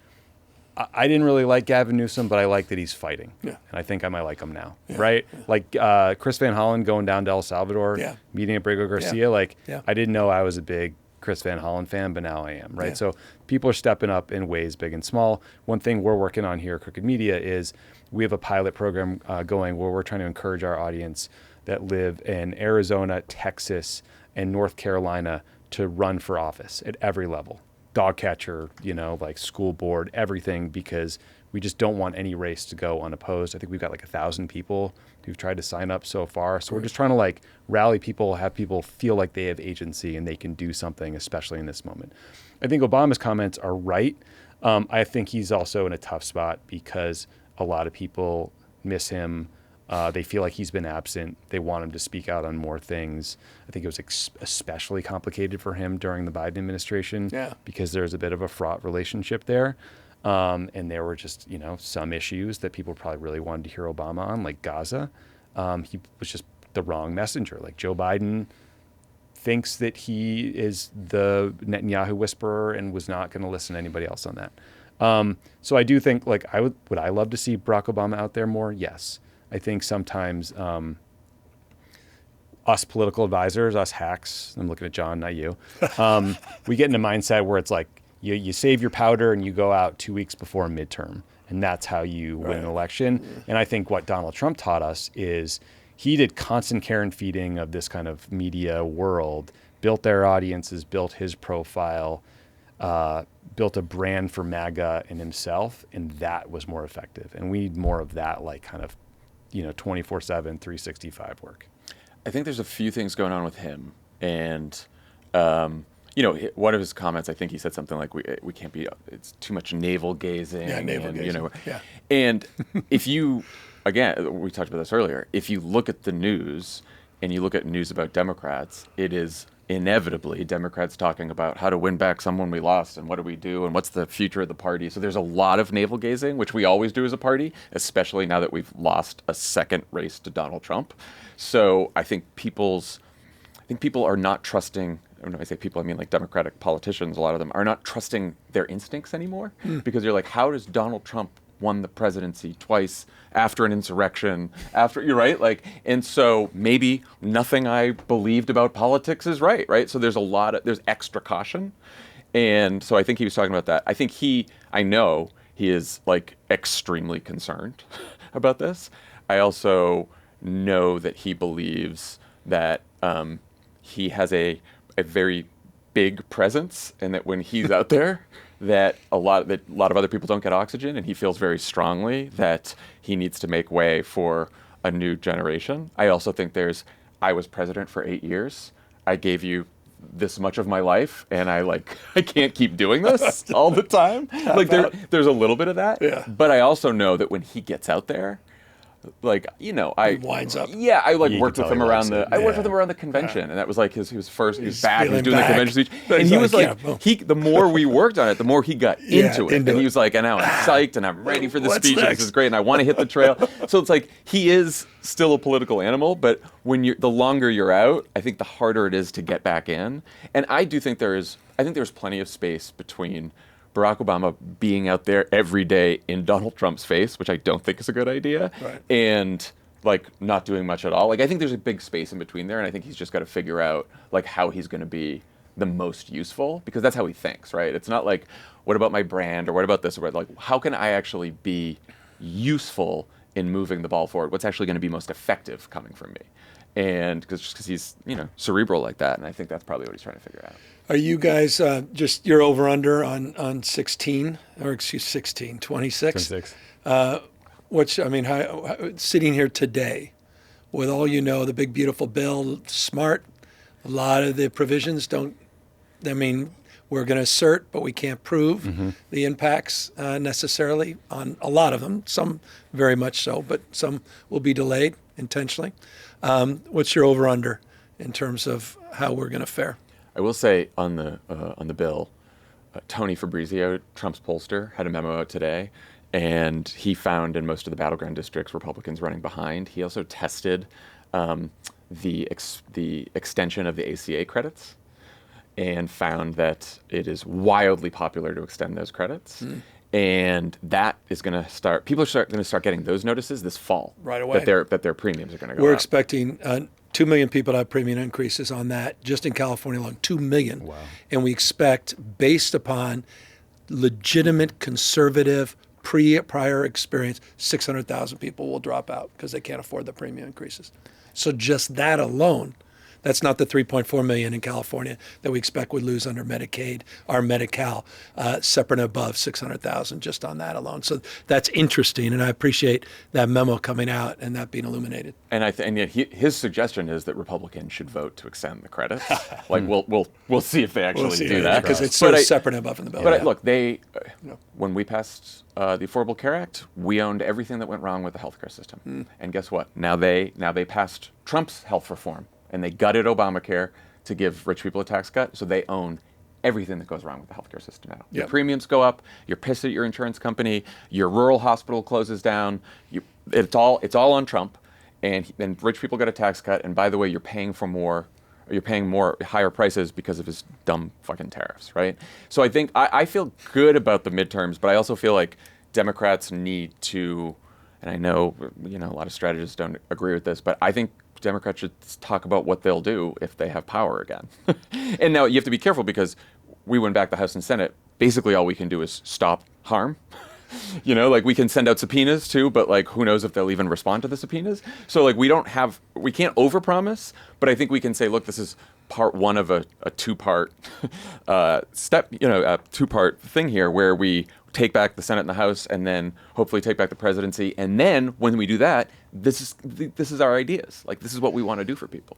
I didn't really like Gavin Newsom, but I like that he's fighting. Yeah. And I think I might like him now, right? Like Chris Van Hollen going down to El Salvador, meeting Abrego Garcia. Like, I didn't know I was a big Chris Van Hollen fan, but now I am, right? So people are stepping up in ways big and small. One thing we're working on here at Crooked Media is we have a pilot program going where we're trying to encourage our audience that live in Arizona, Texas, and North Carolina to run for office at every level. Dog catcher, like school board, everything, because we just don't want any race to go unopposed. I think we've got like 1,000 people who've tried to sign up so far. So we're just trying to like rally people, have people feel like they have agency and they can do something, especially in this moment. I think Obama's comments are right. I think he's also in a tough spot because a lot of people miss him. They feel like he's been absent. They want him to speak out on more things. I think it was especially complicated for him during the Biden administration because there's a bit of a fraught relationship there. And there were just, some issues that people probably really wanted to hear Obama on, like Gaza. He was just the wrong messenger. Like Joe Biden thinks that he is the Netanyahu whisperer and was not going to listen to anybody else on that. So I do think, like, would I love to see Barack Obama out there more? Yes. I think sometimes us political advisors, us hacks, I'm looking at John, not you, we get in a mindset where it's like you save your powder and you go out 2 weeks before a midterm, and that's how you win an election. And I think what Donald Trump taught us is he did constant care and feeding of this kind of media world, built their audiences, built his profile, built a brand for MAGA and himself, and that was more effective. And we need more of that, like kind of 24/7, 365 work. I think there's a few things going on with him. And, one of his comments, I think he said something like, we can't be, it's too much navel-gazing. Yeah, navel-gazing. And if you, again, we talked about this earlier, if you look at the news and you look at news about Democrats, it is inevitably Democrats talking about how to win back someone we lost and what do we do and what's the future of the party. So there's a lot of navel gazing, which we always do as a party, especially now that we've lost a second race to Donald Trump. So I think people are not trusting, when I say people, I mean like Democratic politicians, a lot of them are not trusting their instincts anymore because you're like, how does Donald Trump won the presidency twice after an insurrection, you're right? Like, and so maybe nothing I believed about politics is right? So there's there's extra caution. And so I think he was talking about that. I know he is like extremely concerned about this. I also know that he believes that he has a very big presence and that when he's out there, that a lot of other people don't get oxygen, and he feels very strongly that he needs to make way for a new generation. I also think I was president for 8 years. I gave you this much of my life, and I can't keep doing this all the time. There's a little bit of that. Yeah. But I also know that when he gets out there, he winds up. Yeah, I worked with him around the convention, and that was like his first. He was back. He was doing the convention speech, and he was the more we worked on it, the more he got into it, and he was like, and now I'm psyched, and I'm ready for the speech. And this is great, and I want to hit the trail. So it's like he is still a political animal, but the longer you're out, I think the harder it is to get back in. And I do think there's plenty of space between Barack Obama being out there every day in Donald Trump's face, which I don't think is a good idea, and not doing much at all. I think there's a big space in between there, and I think he's just got to figure out how he's going to be the most useful, because that's how he thinks, right? It's not like, what about my brand, or what about this, or how can I actually be useful in moving the ball forward? What's actually going to be most effective coming from me? And because he's cerebral like that, and I think that's probably what he's trying to figure out. Are you guys just your over under on 26? 26. How, sitting here today, with all the big beautiful bill, smart, a lot of the provisions we're going to assert, but we can't prove the impacts necessarily on a lot of them. Some very much so, but some will be delayed intentionally. What's your over under in terms of how we're going to fare? I will say on the bill, Tony Fabrizio, Trump's pollster, had a memo out today, and he found in most of the battleground districts Republicans running behind. He also tested the extension of the ACA credits and found that it is wildly popular to extend those credits. And that is going to start. People are going to start getting those notices this fall Right away. that their premiums are going to go We're up. expecting 2 million people to have premium increases on that just in California alone. 2 million. Wow. And we expect, based upon legitimate conservative prior experience, 600,000 people will drop out because they can't afford the premium increases. So just that alone. That's not the 3.4 million in California that we expect would lose under Medicaid or Medi-Cal, separate and above 600,000 just on that alone. So that's interesting, and I appreciate that memo coming out and that being illuminated. And and yet his suggestion is that Republicans should vote to extend the credits. Like we'll see if they actually do that, because it's sort of separate and above in the bill. But look, when we passed the Affordable Care Act, we owned everything that went wrong with the healthcare system. And guess what? Now they passed Trump's health reform. And they gutted Obamacare to give rich people a tax cut, so they own everything that goes wrong with the healthcare system now. Your premiums go up. You're pissed at your insurance company. Your rural hospital closes down. It's all on Trump, and then rich people get a tax cut. And by the way, you're paying more higher prices because of his dumb fucking tariffs, right? So I think I feel good about the midterms, but I also feel like Democrats need to, and I know a lot of strategists don't agree with this, but I think Democrats should talk about what they'll do if they have power again. And now you have to be careful because we win back the House and Senate. Basically, all we can do is stop harm. We can send out subpoenas too, but who knows if they'll even respond to the subpoenas. So we can't overpromise, but I think we can say, look, this is part one of a two-part step, a two-part thing here where we take back the Senate and the House and then hopefully take back the presidency. And then when we do that, this is our ideas. This is what we want to do for people.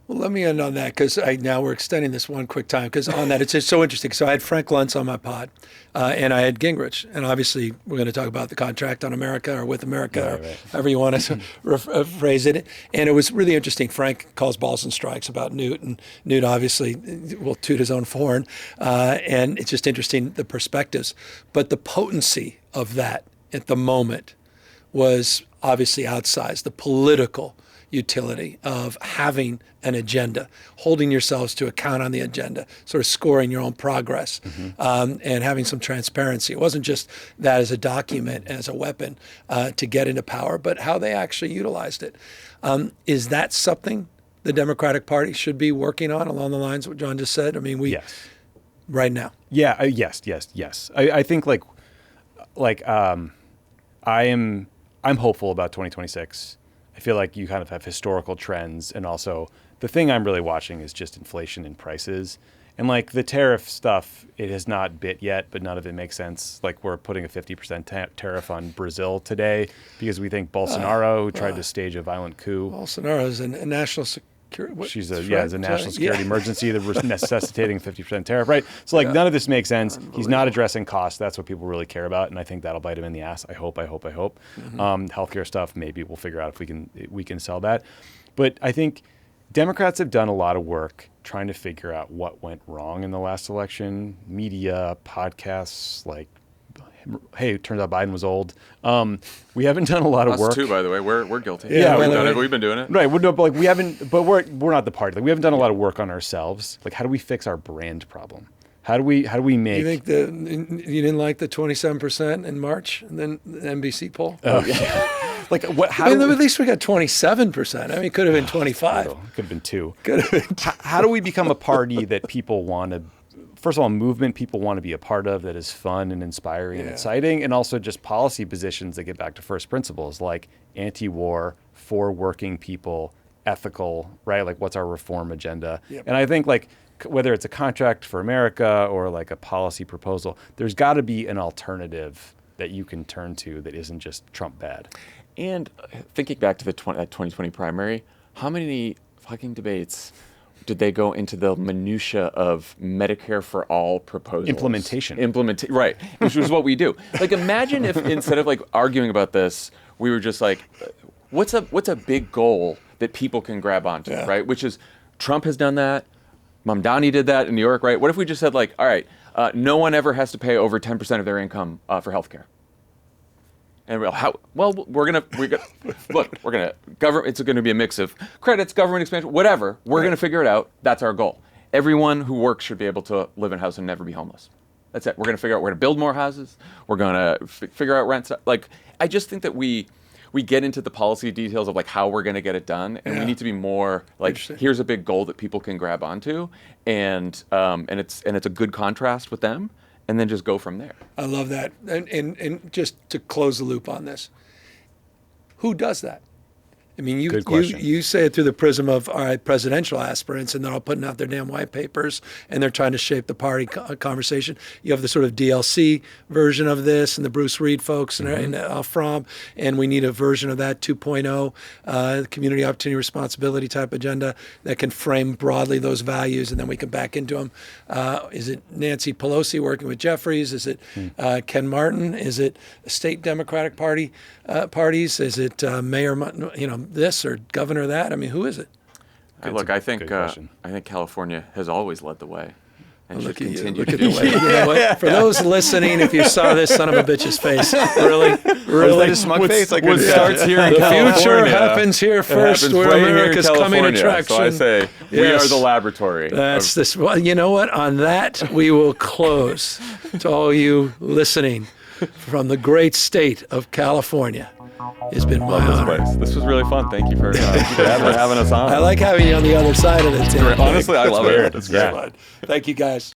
Well, let me end on that because now we're extending this one quick time because on that it's just so interesting. So I had Frank Luntz on my pod, and I had Gingrich, and obviously we're going to talk about the contract on America or with America or however you want to phrase it. And it was really interesting. Frank calls balls and strikes about Newt, and Newt obviously will toot his own horn, and it's just interesting the perspectives. But the potency of that at the moment was obviously outsized. The political utility of having an agenda, holding yourselves to account on the agenda, sort of scoring your own progress, and having some transparency. It wasn't just that as a document, as a weapon to get into power, but how they actually utilized it. Is that something the Democratic Party should be working on along the lines of what John just said? I mean, yes. Right now. Yeah. Yes. I think I'm hopeful about 2026. I feel like you kind of have historical trends, and also the thing I'm really watching is just inflation in prices. And the tariff stuff, it has not bit yet, but none of it makes sense. We're putting a 50% tariff on Brazil today because we think Bolsonaro, who tried to stage a violent coup. Bolsonaro is a national security. It's a national security emergency that was necessitating a 50% tariff, right? So none of this makes sense. He's not addressing costs. That's what people really care about, and I think that'll bite him in the ass. I hope. Healthcare stuff, maybe we'll figure out if we can sell that. But I think Democrats have done a lot of work trying to figure out what went wrong in the last election. Media, podcasts, hey, it turns out Biden was old. We haven't done a lot of work. Us too, by the way. We're guilty. Yeah, we've been doing it. Right. We haven't, but we're not the party. We haven't done a lot of work on ourselves. How do we fix our brand problem? How do we make? You think you didn't like the 27% in March, and then the NBC poll? Oh, yeah. What? At least we got 27%. I mean, it could have been 25. Could have been 2. Could have been 2. How do we become a party that people want to? First of all, a movement people want to be a part of that is fun and inspiring and exciting, and also just policy positions that get back to first principles, like anti-war, for working people, ethical, right? What's our reform agenda? Yep. And I think whether it's a contract for America or a policy proposal, there's got to be an alternative that you can turn to that isn't just Trump bad. And thinking back to the 2020 primary, how many fucking debates did they go into the minutia of Medicare for all proposals? Implementation. Right, which was what we do. Imagine if instead of arguing about this, we were just what's a big goal that people can grab onto, right? Which is, Trump has done that. Mamdani did that in New York, right? What if we just said all right, no one ever has to pay over 10% of their income for healthcare? And we're gonna government. It's going to be a mix of credits, government expansion, whatever. We're going to figure it out. That's our goal. Everyone who works should be able to live in a house and never be homeless. That's it. We're going to figure out where to build more houses. We're going to figure out rents. Like, I just think that we get into the policy details of like how we're going to get it done, and we need to be more like, here's a big goal that people can grab onto, and it's a good contrast with them, and then just go from there. I love that. And just to close the loop on this, who does that? I mean, you say it through the prism of, all right, presidential aspirants, and they're all putting out their damn white papers, and they're trying to shape the party conversation. You have the sort of DLC version of this, and the Bruce Reed folks, and Fromm, and we need a version of that 2.0, community opportunity responsibility type agenda that can frame broadly those values, and then we can back into them. Is it Nancy Pelosi working with Jeffries? Is it Ken Martin? Is it state Democratic Party parties? Is it Mayor, this or governor that? I mean, who is it? Look, I think California has always led the way, and should continue. Look at the way. You know what? For those listening, if you saw this son of a bitch's face, really, a smug face. Like what starts here in the California. future happens here first. Where America's coming attraction. So I say we are the laboratory. That's this. Well, you know what? On that, we will close. To all you listening from the great state of California. It's been my honor. This was really fun. Thank you for having us on. I like having you on the other side of the table. Honestly, I love it. It's great. Thank you, guys.